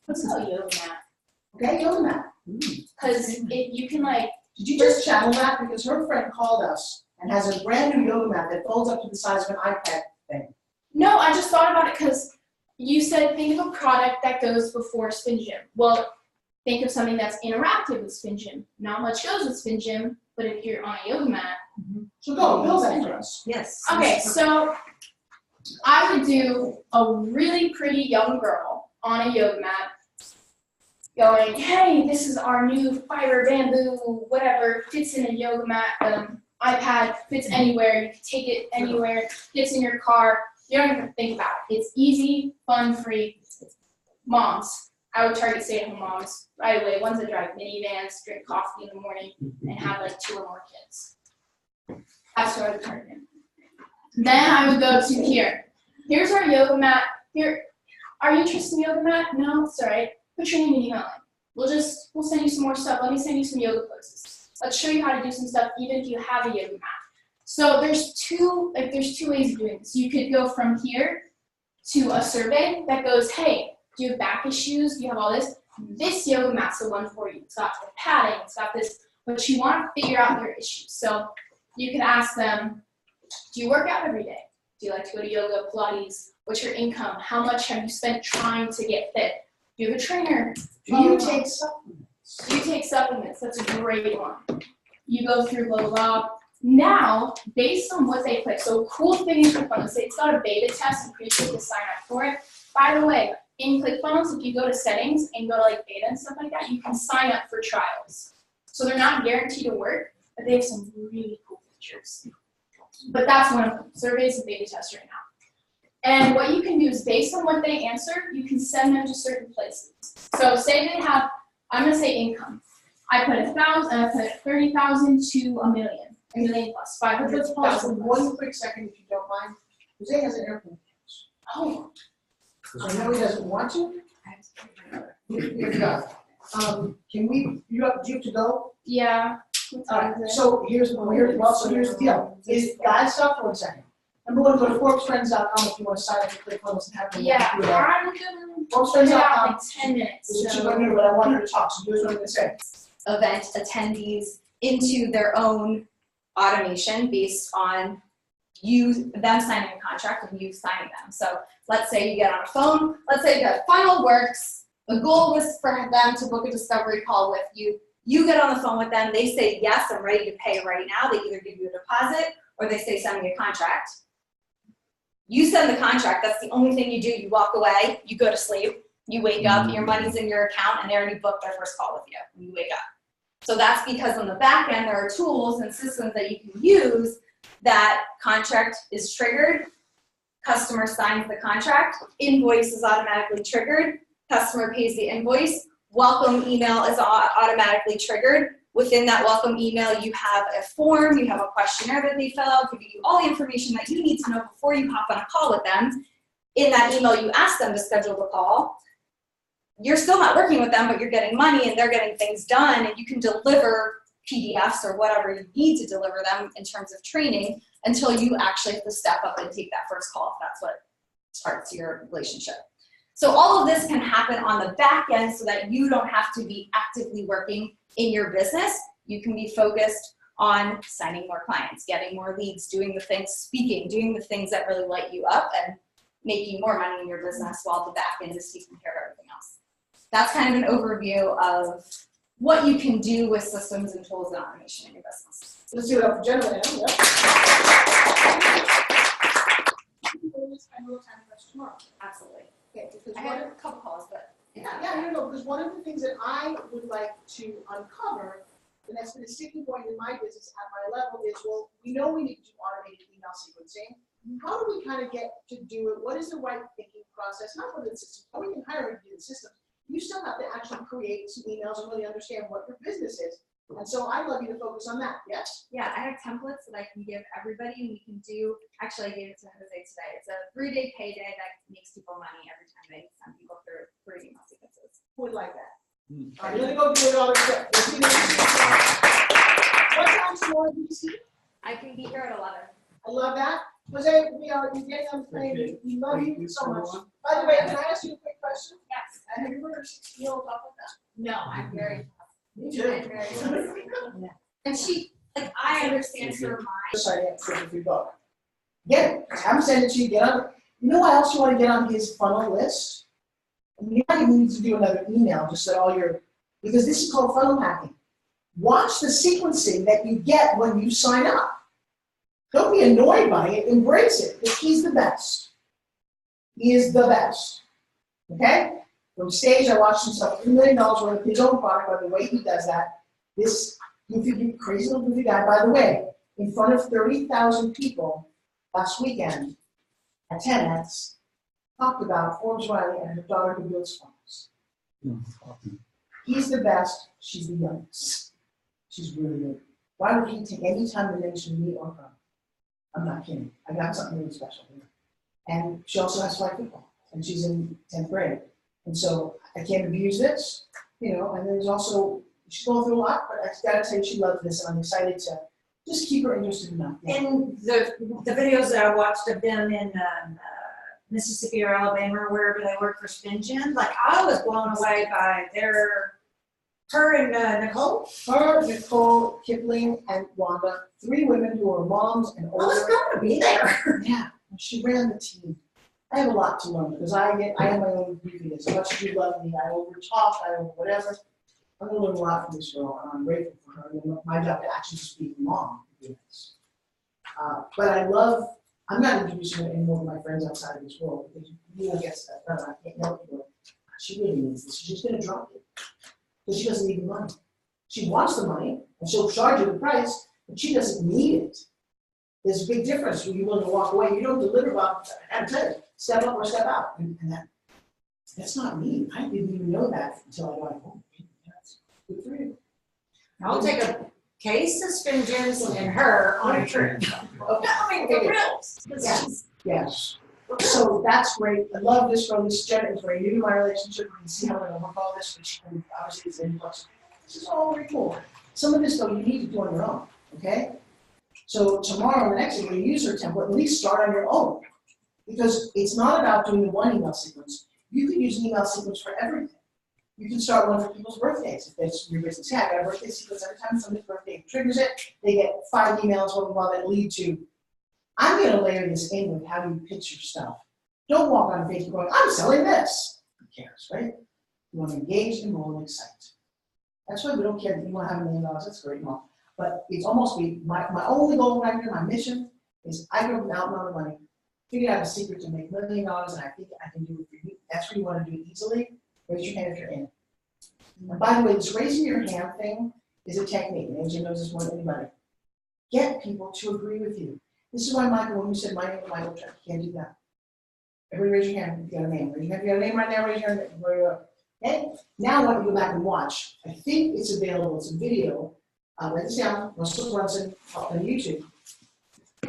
Let's sell yoga mat. Okay, yoga mat. Because you can like. Did you just channel that? Because her friend called us and has a brand new yoga mat that folds up to the size of an iPad thing. No, I just thought about it because you said think of a product that goes before Spin Gym. Well, think of something that's interactive with Spin Gym. Not much goes with Spin Gym, but if you're on a yoga mat. So go, build that for us. Yes. Okay, so I would do a really pretty young girl on a yoga mat going, hey, this is our new fiber bamboo, whatever, fits in a yoga mat, iPad, fits anywhere, you can take it anywhere, fits in your car. You don't even think about it. It's easy, fun, free. Moms, I would target stay-at-home moms right away, ones that drive minivans, drink coffee in the morning, and have like 2 or more kids. That's what I would target. Then I would go to here. Here's our yoga mat. Here, are you interested in yoga mat? No, it's all right. Put your name and email in. We'll send you some more stuff. Let me send you some yoga poses. Let's show you how to do some stuff even if you have a yoga mat. So there's two ways of doing this. You could go from here to a survey that goes, hey, do you have back issues? Do you have all this? This yoga mat's the one for you. It's got the padding, it's got this, but you want to figure out their issues. So you could ask them, do you work out every day? Do you like to go to yoga, Pilates? What's your income? How much have you spent trying to get fit? Do you have a trainer? Do you take supplements? Do you take supplements? That's a great one. You go through blah, blah, blah. Now, based on what they click, so cool thing in ClickFunnels, say it's got a beta test and pre-click to sign up for it. By the way, in ClickFunnels, if you go to settings and go to like beta and stuff like that, you can sign up for trials. So they're not guaranteed to work, but they have some really cool features. But that's one of them. Surveys and beta tests right now. And what you can do is based on what they answer, you can send them to certain places. So say they have, I'm gonna say income. I put 1,000, I put 30,000 to $1 million. $1 million plus, 500,000. Let's pause for one quick second if you don't mind. Jose has an airplane. Oh. So I know he doesn't want to. Here we go. Can we, do you have to go? Yeah. All right, so here's the deal. Guys, stop for 1 second. Number one, go to ForbesFriends.com if you want to sign up for ClickFunnels and have them Yeah, do that. I'm gonna ForbesFriends.com. like 10 minutes. This is what you're going to do, but I want her to talk, so here's what I'm going to say. Event attendees into their own automation based on them signing a contract and you signing them. So let's say you get on a phone, let's say you got Funnel Works, the goal was for them to book a discovery call with you. You get on the phone with them, they say, yes, I'm ready to pay right now. They either give you a deposit or they say, send me a contract. You send the contract, that's the only thing you do. You walk away, you go to sleep, you wake up, your money's in your account, and they already booked their first call with you when you wake up. So that's because on the back end, there are tools and systems that you can use that contract is triggered, customer signs the contract, invoice is automatically triggered, customer pays the invoice, welcome email is automatically triggered. Within that welcome email, you have a form, you have a questionnaire that they fill out, giving you all the information that you need to know before you hop on a call with them. In that email, you ask them to schedule the call. You're still not working with them, but you're getting money and they're getting things done, and you can deliver PDFs or whatever you need to deliver them in terms of training until you actually have to step up and take that first call if that's what starts your relationship. So all of this can happen on the back end so that you don't have to be actively working in your business. You can be focused on signing more clients, getting more leads, doing the things, speaking, doing the things that really light you up and making more money in your business while the back end is taking care of everything else. That's kind of an overview of what you can do with systems and tools and automation in your business. Let's do it up for gentlemen. We'll just spend a little time with us tomorrow. Absolutely. Okay, because I had a couple calls, but because one of the things that I would like to uncover, and that's been a sticking point in my business at my level, is, well, we know we need to do automated email sequencing. How do we kind of get to do it? What is the right thinking process? Not for the system, but we can hire you to do the system. You still have to actually create some emails and really understand what your business is. And so I'd love you to focus on that. Yes? Yeah, I have templates that I can give everybody, and we can do, actually I gave it to Jose today. It's a 3-day payday that makes people money every time they send people through 3 email sequences. Who would like that? All right, you're gonna go do it all yourself. What time tomorrow do you see? I can be here at 11. I love that. Jose, you're getting on the plane. We love you so much. By the way, can I ask you a quick question? Yes. Have you ever 60-year-old talk like that? No, I'm very. Me too. I'm very. And she, like, I understand her mind. Sorry, I have to book. Get it. Have him send it to you. Get on. You know what else you want to get on his funnel list? And you might even need to do another email just that all your, because this is called funnel hacking. Watch the sequencing that you get when you sign up. Don't be annoyed by it. Embrace it because he's the best. He is the best. Okay? From stage, I watched him sell $3 million worth of his own product. By the way he does that, this goofy, crazy little goofy guy, by the way, in front of 30,000 people last weekend at 10X, talked about Forbes Riley and her daughter who builds funnels. He's the best. She's the youngest. She's really good. Why would he take any time to mention me or her? I'm not kidding. I got something really special here. And she also has flag football, and she's in 10th grade. And so I can't abuse this, you know, and there's also, she's going through a lot, but I gotta tell you she loves this, and I'm excited to just keep her interested enough. Yeah. And the videos that I watched of them in Mississippi or Alabama or wherever they work for Spin Gym, like I was blown away by her and Nicole. Her, Nicole, Kipling, and Wanda, 3 women who are moms and older. I was going to be there. Yeah, she ran the team. I have a lot to learn because I have my own goofiness. As much as you love me, I overtalk, I over whatever. I'm gonna learn a lot from this girl, and I'm grateful for her. And my job to actually just be a mom. But I'm not introducing her anymore to my friends outside of this world because you don't get stuff done. I can't help you. She really needs this. She's just gonna drop it because she doesn't need the money. She wants the money, and she'll charge you the price, but she doesn't need it. There's a big difference when you're willing to walk away. You don't deliver about, I tell you, step up or step out. And that's not me. I didn't even know that until I got home. That's good for you. I'll take a case of Spin Gyms and her on a trip. Okay. I mean, for reals. Yes. Yes. So that's great. I love this girl. This Jenna is very new to my relationship. We can see how we're going to work all this, which obviously is influx. This is all very cool. Some of this, though, you need to do on your own. Okay? So tomorrow, the next day, when you use her template, at least start on your own. Because it's not about doing the one email sequence. You can use an email sequence for everything. You can start one for people's birthdays. If that's your business, I got a birthday sequence every time somebody's birthday triggers it, they get 5 emails, that lead to. I'm going to layer this in with how you pitch your stuff. Don't walk on Facebook going, I'm selling this. Who cares, right? You want to engage, enroll, and excite. That's why we don't care that you want to have $1 million. That's great, Mom. But it's almost my only goal right here, my mission is I go without a lot of money, figure out a secret to make $1 million, and I think I can do it for you. That's what you want to do easily. Raise your hand if you're in. And by the way, this raising your hand thing is a technique. And AJ knows this more than anybody. Get people to agree with you. This is why, Michael, when you said my name is Michael, you can't do that. Everybody raise your hand if you got a name. Raise your hand if you got a name right now, raise your hand. Okay? Now I want you to go back and watch. I think it's available. It's a video. Write this down. Russell Brunson on YouTube.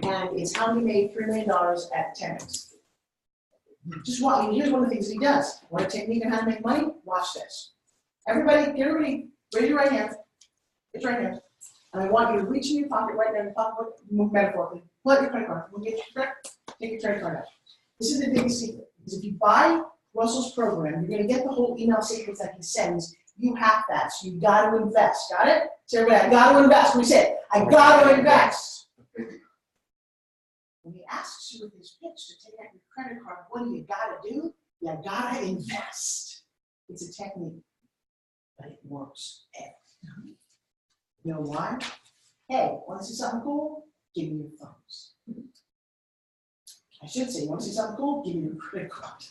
And it's how he made $3 million at 10X. Just watch. Here's one of the things he does. Want a technique on how to make money? Watch this. Everybody, raise your right hand. Raise your right hand. And I want you to reach in your pocket right now in the pocket, metaphorically. Pull out your credit card. We'll get your take your credit card out. This is the biggest secret. Because if you buy Russell's program, you're going to get the whole email sequence that he sends. You have that. So you got to invest. Got it? So everybody, I got to invest. We said, I got to invest. When he asks you with his pitch to take out your credit card, what do you got to do? You got to invest. It's a technique, but it works every time. You know why? Hey, want to see something cool? Give me your thumbs. I should say, want to see something cool? Give me your credit card.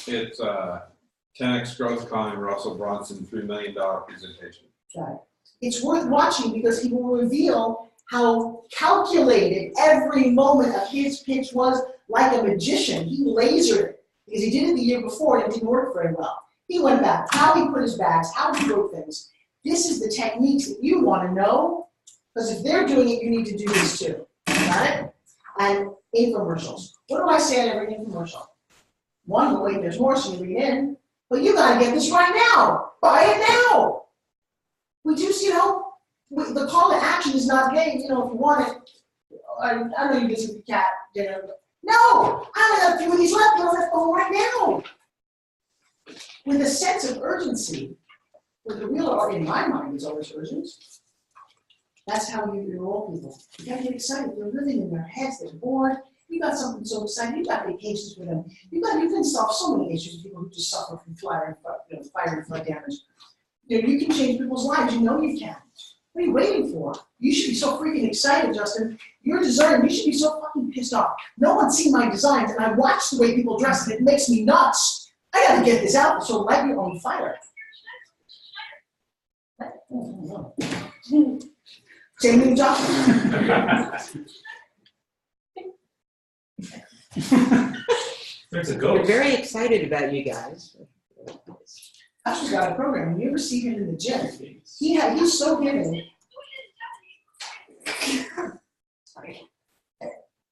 It's 10X Growth Con, Russell Brunson, $3 million presentation. Right. It's worth watching because he will reveal how calculated every moment of his pitch was, like a magician. He lasered it because he did it the year before and it didn't work very well. He went back, how he put his bags, how he wrote things. This is the techniques that you want to know, because if they're doing it, you need to do this too. Got it? And infomercials. What do I say at every infomercial? One, wait, there's more, so you read in. But you got to get this right now. Buy it now. We just, the call to action is not, hey, if you want it, I know you visit the cat dinner. No, I only have a few of these left. You're on that phone right now. with a sense of urgency, where the real art in my mind is always urgent. That's how you enroll people. You gotta get excited. They're living in their heads. They're bored. You got something so exciting. You got vacations for them. You can solve so many issues with people who just suffer from fire and flood damage. You can change people's lives. You know you can. What are you waiting for? You should be so freaking excited, Justin. Your design, you should be so fucking pissed off. No one's seen my designs, and I watch the way people dress, and it makes me nuts. I gotta get this out, so light your own fire. Jamie and Justin. There's a We're ghost. very excited about you guys. Josh has got a program. You ever see him in the gym? He's so giving. Sorry.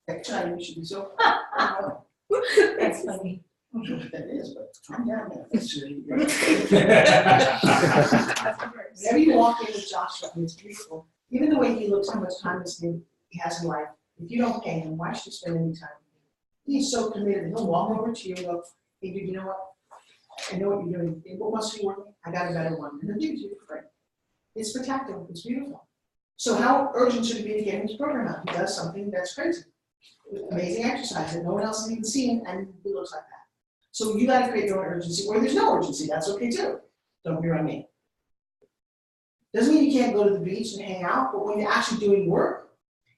Next time you should be so. That's funny. I don't know what that is, but calm down now. Whenever you walk in with Joshua, it's beautiful. Even the way he looks, how much time he has in life. If you don't pay him, why should you spend any time with him? He's so committed. He'll walk over to you and go, hey, dude, you know what? I know what you're doing. What must be working? I got a better one. And he'll give it to you for free. It's spectacular. It's beautiful. So how urgent should it be to get him his program out? He does something that's crazy. Amazing exercise that no one else has even seen, and he looks like that. So you got to create your own urgency, or there's no urgency. That's okay too. Don't be on me. Doesn't mean you can't go to the beach and hang out, but when you're actually doing work,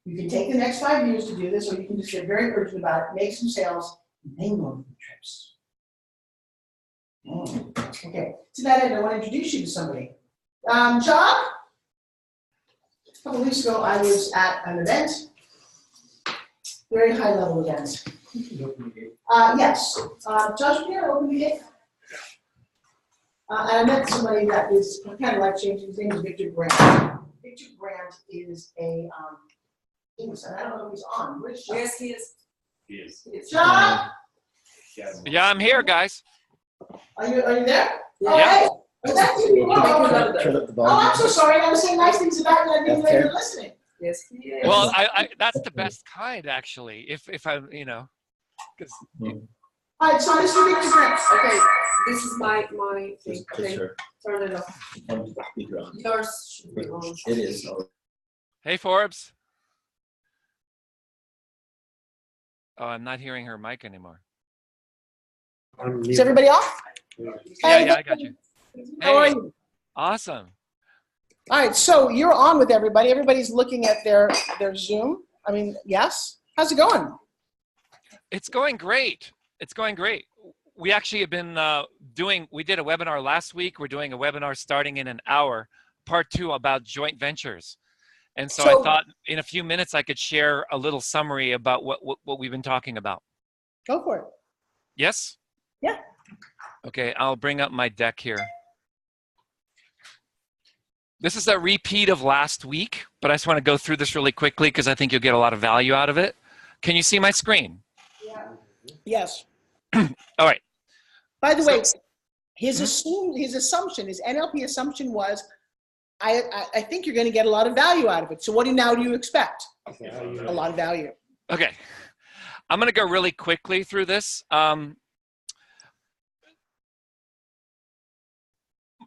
you can take the next 5 years to do this, or you can just get very urgent about it, make some sales, and then go on the trips. Okay, to that end, I want to introduce you to somebody. John, a couple of weeks ago, I was at an event, very high level event. Yes, Josh, can you open the gate? And I met somebody that is kind of life-changing. His name is Victor Grant. Victor Grant is a English, and I don't know if he's on. Where's John? Yes, he is. He is. John? Yeah, I'm here, guys. Are you there? Yeah. Oh, hey. Oh, that's you. Turn up the Oh, I'm so sorry. I was saying nice things about you. I didn't know you were listening. Yes, he is. Well, I that's the best kind, actually. If I'm, because. All right, so this is Victor Grant. Okay, this is my thing. Just Okay, her. turn it off. Speaker on. Yours should be on. It is. Hey, Forbes. Oh, I'm not hearing her mic anymore. Is everybody off? Yeah, I got you. How are you? Awesome. All right, so you're on with everybody. Everybody's looking at their Zoom. I mean, yes. How's it going? It's going great. It's going great. We actually have been we did a webinar last week. We're doing a webinar starting in an hour, part 2 about joint ventures. And so I thought in a few minutes I could share a little summary about what we've been talking about. Go for it. Yes? Yeah. Okay, I'll bring up my deck here. This is a repeat of last week, but I just want to go through this really quickly because I think you'll get a lot of value out of it. Can you see my screen? Yeah. Yes. All right. By the way, his assumption, his NLP assumption was, I think you're going to get a lot of value out of it. So what do you expect? A lot of value. Okay. I'm going to go really quickly through this.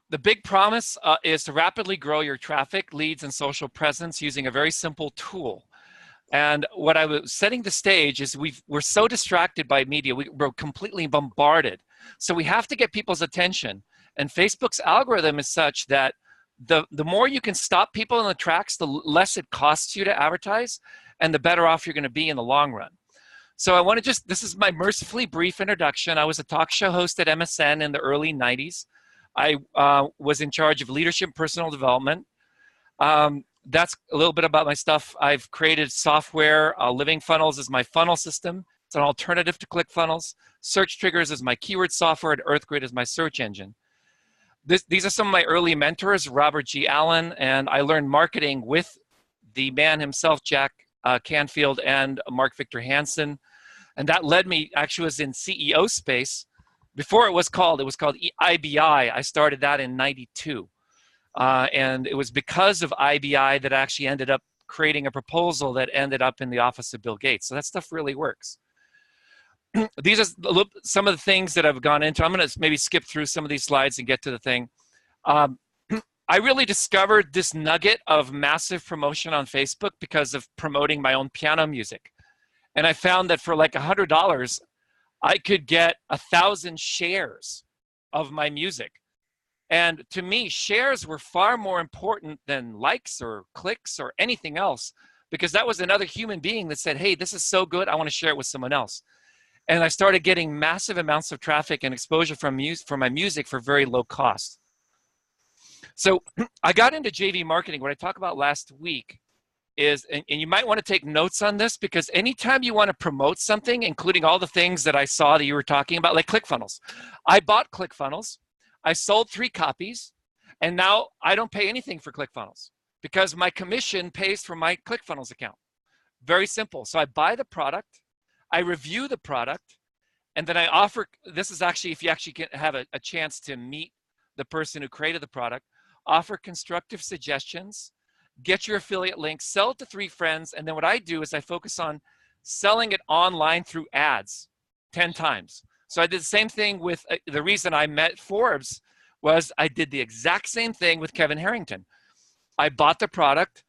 The big promise is to rapidly grow your traffic, leads, and social presence using a very simple tool. And what I was setting the stage is we're so distracted by media. We're completely bombarded. So we have to get people's attention. And Facebook's algorithm is such that the more you can stop people in the tracks, the less it costs you to advertise, and the better off you're going to be in the long run. So I want to this is my mercifully brief introduction. I was a talk show host at MSN in the early 90s. I was in charge of leadership and personal development. That's a little bit about my stuff. I've created software. Living Funnels is my funnel system. It's an alternative to ClickFunnels. Search Triggers is my keyword software, and EarthGrid is my search engine. These are some of my early mentors, Robert G. Allen, and I learned marketing with the man himself, Jack Canfield, and Mark Victor Hansen. And that led me, actually was in CEO space. Before it was called IBI. I started that in '92. And it was because of IBI that I actually ended up creating a proposal that ended up in the office of Bill Gates. So that stuff really works. these are some of the things that I've gone into. I'm going to maybe skip through some of these slides and get to the thing. I really discovered this nugget of massive promotion on Facebook because of promoting my own piano music. And I found that for like $100, I could get 1,000 shares of my music. And to me, shares were far more important than likes or clicks or anything else, because that was another human being that said, hey, this is so good, I want to share it with someone else. And I started getting massive amounts of traffic and exposure from my music for very low cost. So I got into JV marketing. What I talked about last week is, and you might want to take notes on this, because anytime you want to promote something, including all the things that I saw that you were talking about, like ClickFunnels. I bought ClickFunnels, I sold 3 copies, and now I don't pay anything for ClickFunnels because my commission pays for my ClickFunnels account. Very simple. So I buy the product, I review the product, and then I offer, this is actually, if you actually can have a chance to meet the person who created the product, offer constructive suggestions, get your affiliate link, sell it to 3 friends, and then what I do is I focus on selling it online through ads 10 times. So I did the same thing with, the reason I met Forbes was I did the exact same thing with Kevin Harrington. I bought the product,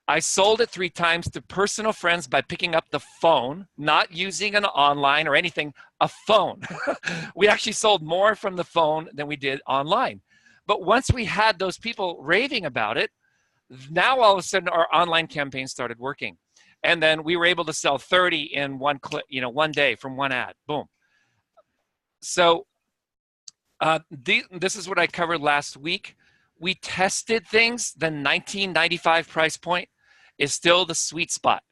I sold it 3 times to personal friends by picking up the phone, not using an online or anything, a phone. We actually sold more from the phone than we did online. But once we had those people raving about it, now all of a sudden our online campaign started working. And then we were able to sell 30 in one click, one day from one ad, boom. So this is what I covered last week. We tested things. The $19.95 price point is still the sweet spot.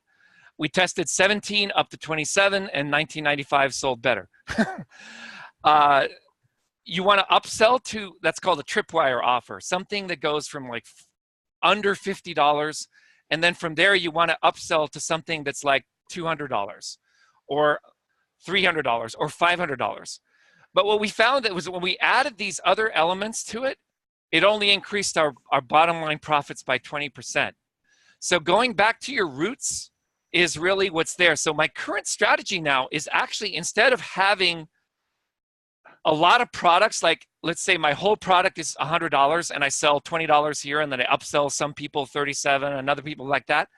We tested 17 up to 27, and $19.95 sold better. You want to upsell to, that's called a tripwire offer, something that goes from like under $50, and then from there you want to upsell to something that's like $200 or $300 or $500. But what we found that was when we added these other elements to it, it only increased our bottom line profits by 20%. So going back to your roots is really what's there. So my current strategy now is actually, instead of having a lot of products, like let's say my whole product is $100 and I sell $20 here, and then I upsell some people 37 and other people like that.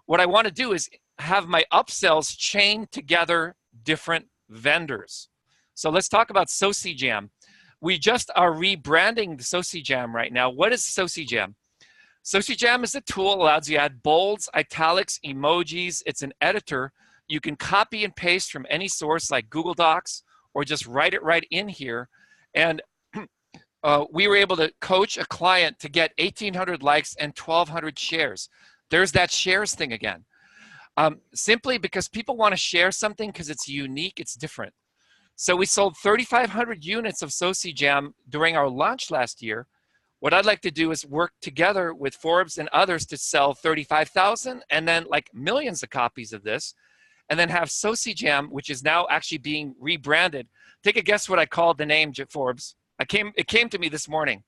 What I want to do is have my upsells chain together different vendors. So let's talk about SociJam. We just are rebranding the SociJam right now. What is SociJam? SociJam is a tool that allows you to add bolds, italics, emojis. It's an editor. You can copy and paste from any source like Google Docs, or just write it right in here. And we were able to coach a client to get 1,800 likes and 1,200 shares. There's that shares thing again. Simply because people want to share something because it's unique, it's different. So we sold 3,500 units of SociJam during our launch last year. What I'd like to do is work together with Forbes and others to sell 35,000 and then like millions of copies of this, and then have SociJam, which is now actually being rebranded. Take a guess what I called the name, Forbes. It came to me this morning.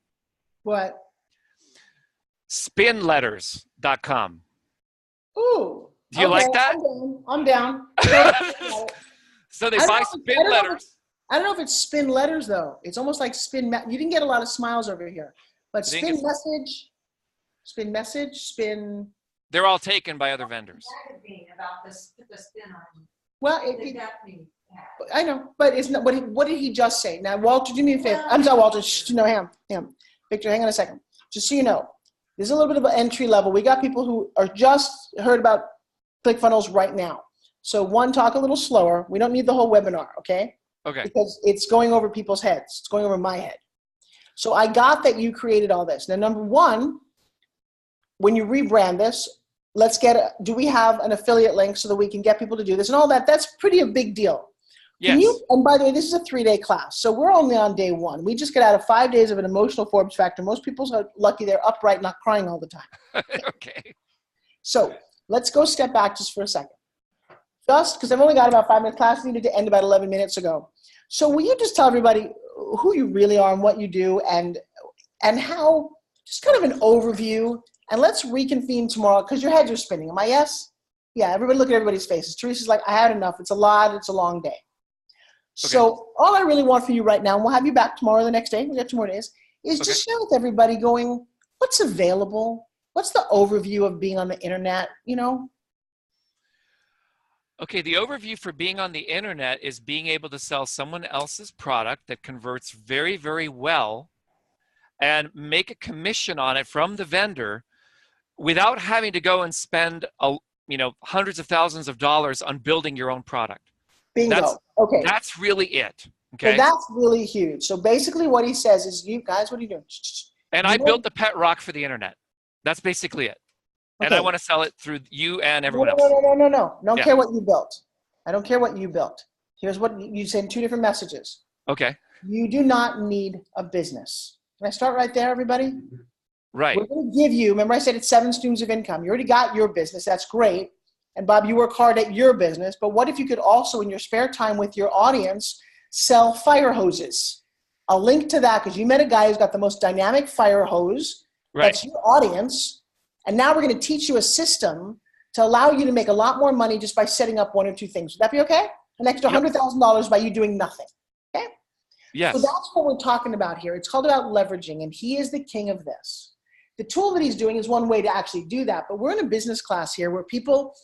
What? Spinletters.com. Ooh. Do you like that? I'm down. So they buy spin letters. I don't know if it's spin letters though. It's almost like spin. You didn't get a lot of smiles over here, but spin message, spin. They're all taken by other vendors. About this, put the spin on. Well, I know, but it's not. What did he just say? Now, Walter, do me a favor. I'm sorry, Walter. No, him. Victor, hang on a second. Just so you know, there's a little bit of an entry level. We got people who are just heard about ClickFunnels right now. So talk a little slower. We don't need the whole webinar, okay? Okay. Because it's going over people's heads. It's going over my head. So I got that you created all this. Now, number one, when you rebrand this, do we have an affiliate link so that we can get people to do this and all that? That's pretty a big deal. Yes. And by the way, this is a 3-day class. So we're only on day 1. We just get out of 5 days of an emotional Forbes factor. Most people are lucky they're upright, not crying all the time. Okay. So let's go step back just for a second. Just because I've only got about 5 minutes, class needed to end about 11 minutes ago. So will you just tell everybody who you really are and what you do and how, just kind of an overview, and let's reconvene tomorrow because your heads are spinning. Am I yes? Yeah, everybody look at everybody's faces. Teresa's like, I had enough. It's a lot. It's a long day. So all I really want for you right now, and we'll have you back tomorrow or the next day, we got 2 more days, is just share with everybody going, what's available? What's the overview of being on the internet, you know? Okay, the overview for being on the internet is being able to sell someone else's product that converts very, very well and make a commission on it from the vendor without having to go and spend hundreds of thousands of dollars on building your own product. Bingo. That's really it. So Okay. that's really huge. So basically what he says is, you guys, what are you doing? And I built the pet rock for the internet. That's basically it. And I want to sell it through you and everyone else. No. Don't care what you built. I don't care what you built. Here's what you send 2 different messages. Okay. You do not need a business. Can I start right there, everybody? Right. We're going to give you, remember I said it's 7 streams of income. You already got your business. That's great. And Bob, you work hard at your business. But what if you could also, in your spare time with your audience, sell fire hoses? I'll link to that because you met a guy who's got the most dynamic fire hose. Right. That's your audience. And now we're going to teach you a system to allow you to make a lot more money just by setting up 1 or 2 things. Would that be okay? An extra $100,000 by you doing nothing. Okay? Yes. So that's what we're talking about here. It's called about leveraging, and he is the king of this. The tool that he's doing is one way to actually do that, but we're in a business class here where people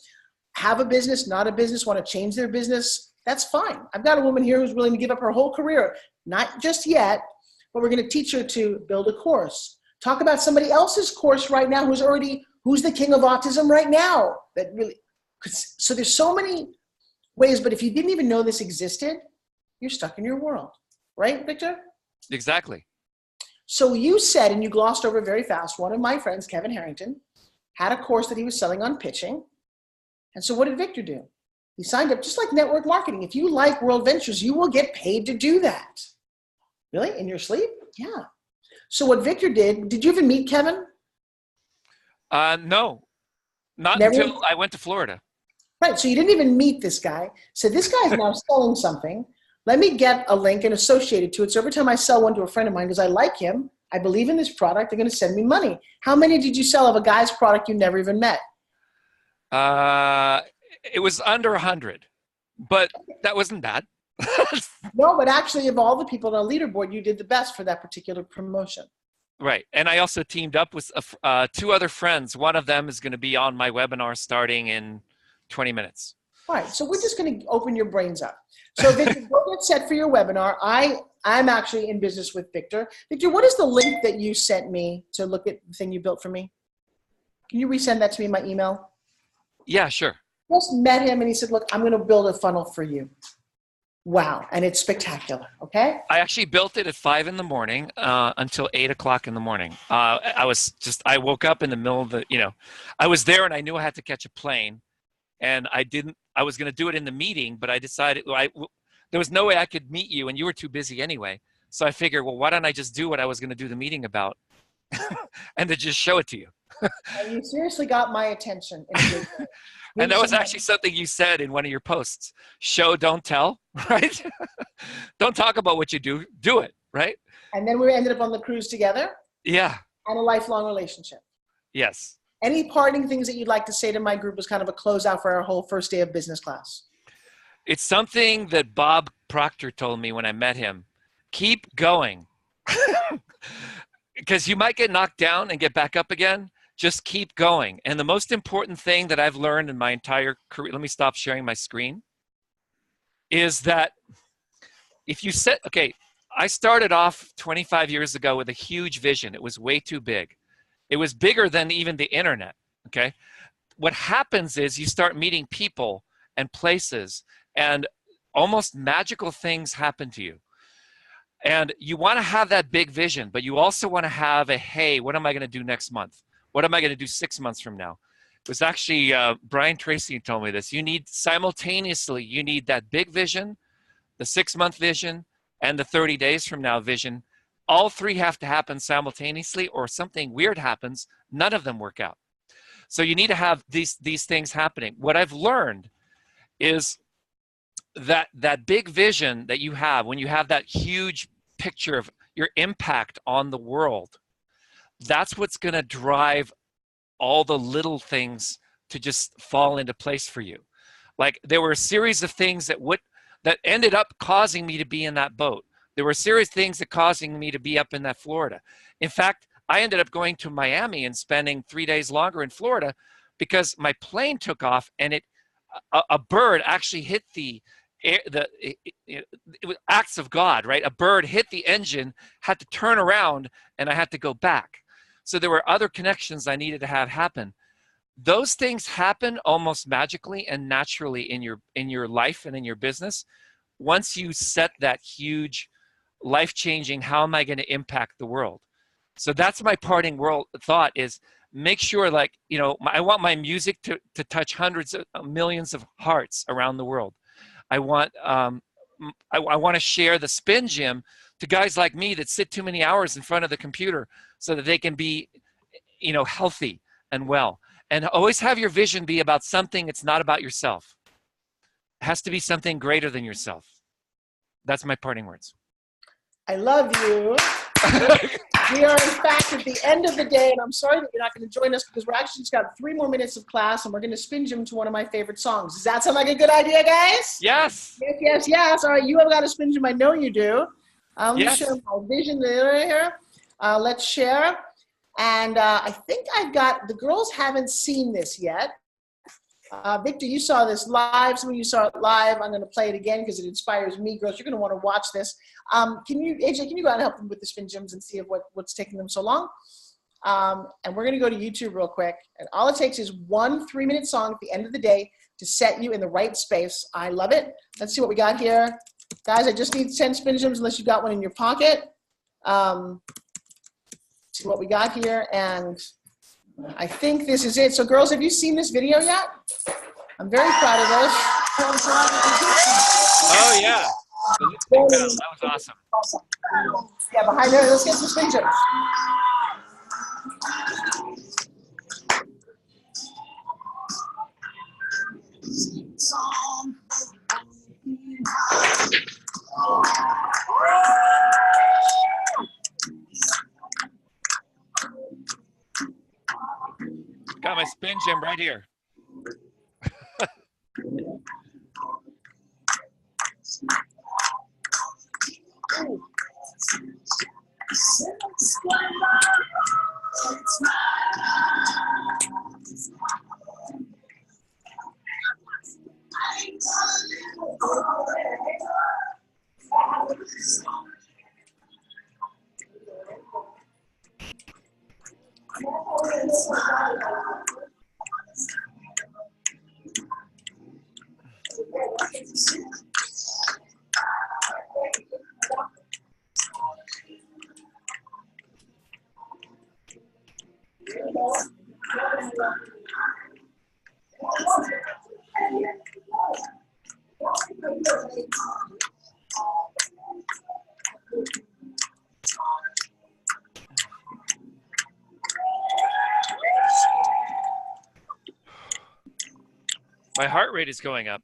have a business, not a business, want to change their business. That's fine. I've got a woman here who's willing to give up her whole career. Not just yet, but we're going to teach her to build a course. Talk about somebody else's course right now who's the king of autism right now. So there's so many ways, but if you didn't even know this existed, you're stuck in your world. Right, Victor? Exactly. So you said, and you glossed over very fast, one of my friends, Kevin Harrington, had a course that he was selling on pitching. And so what did Victor do? He signed up, just like network marketing. If you like World Ventures, you will get paid to do that. Really? In your sleep? Yeah. So what Victor did you even meet Kevin? No, not until I went to Florida. Right, so you didn't even meet this guy. So this guy's now selling something. Let me get a link and associate it to it. So every time I sell one to a friend of mine, because I like him, I believe in this product, they're going to send me money. How many did you sell of a guy's product you never even met? It was under 100, but that wasn't bad. No, but actually of all the people on the leaderboard, you did the best for that particular promotion. Right. And I also teamed up with 2 other friends. One of them is going to be on my webinar starting in 20 minutes. All right. So we're just going to open your brains up. So Victor, go get set for your webinar. I'm actually in business with Victor. Victor, what is the link that you sent me to look at the thing you built for me? Can you resend that to me in my email? Yeah, sure. Just met him and he said, look, I'm going to build a funnel for you. Wow. And it's spectacular. Okay. I actually built it at 5 in the morning until 8 o'clock in the morning. I woke up in the middle of I was there and I knew I had to catch a plane, and I was going to do it in the meeting, but I decided there was no way I could meet you and you were too busy anyway. So I figured, well, why don't I just do what I was going to do the meeting about and to just show it to you. And you seriously got my attention. In a good way. And that was actually something you said in one of your posts. Show, don't tell, right? Don't talk about what you do, do it, right? And then we ended up on the cruise together. Yeah. And a lifelong relationship. Yes. Any parting things that you'd like to say to my group as kind of a closeout for our whole first day of business class? It's something that Bob Proctor told me when I met him. Keep going. Because you might get knocked down and get back up again. Just keep going. And the most important thing that I've learned in my entire career, let me stop sharing my screen, is that if you I started off 25 years ago with a huge vision. It was way too big. It was bigger than even the internet, okay? What happens is you start meeting people and places, and almost magical things happen to you. And you want to have that big vision, but you also want to have hey, what am I going to do next month? What am I going to do 6 months from now? It was actually Brian Tracy who told me this. You need simultaneously, you need that big vision, the 6-month vision, and the 30 days from now vision. All 3 have to happen simultaneously, or something weird happens. None of them work out. So you need to have these things happening. What I've learned is that big vision that you have, when you have that huge picture of your impact on the world, that's what's going to drive all the little things to just fall into place for you. Like there were a series of things that that ended up causing me to be in that boat. There were serious things that causing me to be up in that Florida. In fact, I ended up going to Miami and spending 3 days longer in Florida because my plane took off and a bird actually hit it was acts of God, right? A bird hit the engine, had to turn around, and I had to go back. So there were other connections I needed to have happen. Those things happen almost magically and naturally in your life and in your business once you set that huge life-changing, how am I going to impact the world? So that's my parting thought is make sure, like, you know, I want my music to touch hundreds of millions of hearts around the world. I want I want to share the spin gym to guys like me that sit too many hours in front of the computer so that they can be, you know, healthy and well. And always have your vision be about something that's not about yourself. It has to be something greater than yourself. That's my parting words. I love you. We are, in fact, at the end of the day, and I'm sorry that you're not going to join us because we're actually just got 3 more minutes of class, and we're going to spin gym to one of my favorite songs. Does that sound like a good idea, guys? Yes. Yes, yes, yes. All right, you have got a spin gym. I know you do. Let me Yes. share my vision here. Let's share. And I think I've got, the girls haven't seen this yet. Victor, you saw this live. Some of you saw it live. I'm going to play it again because it inspires me. Girls, you're going to want to watch this. AJ, can you go out and help them with the spin gyms and see if what's taking them so long? And we're going to go to YouTube real quick. And all it takes is 1 3-minute song at the end of the day to set you in the right space. I love it. Let's see what we got here. Guys, I just need 10 spin gyms unless you've got one in your pocket. See what we got here. And I think this is it. So girls, have you seen this video yet? I'm very proud of this. Oh, yeah. That was awesome. Yeah, behind there, let's get some spin gyms. Got my spin gym right here. My heart rate is going up.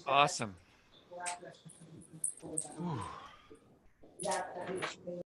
Awesome. Ooh.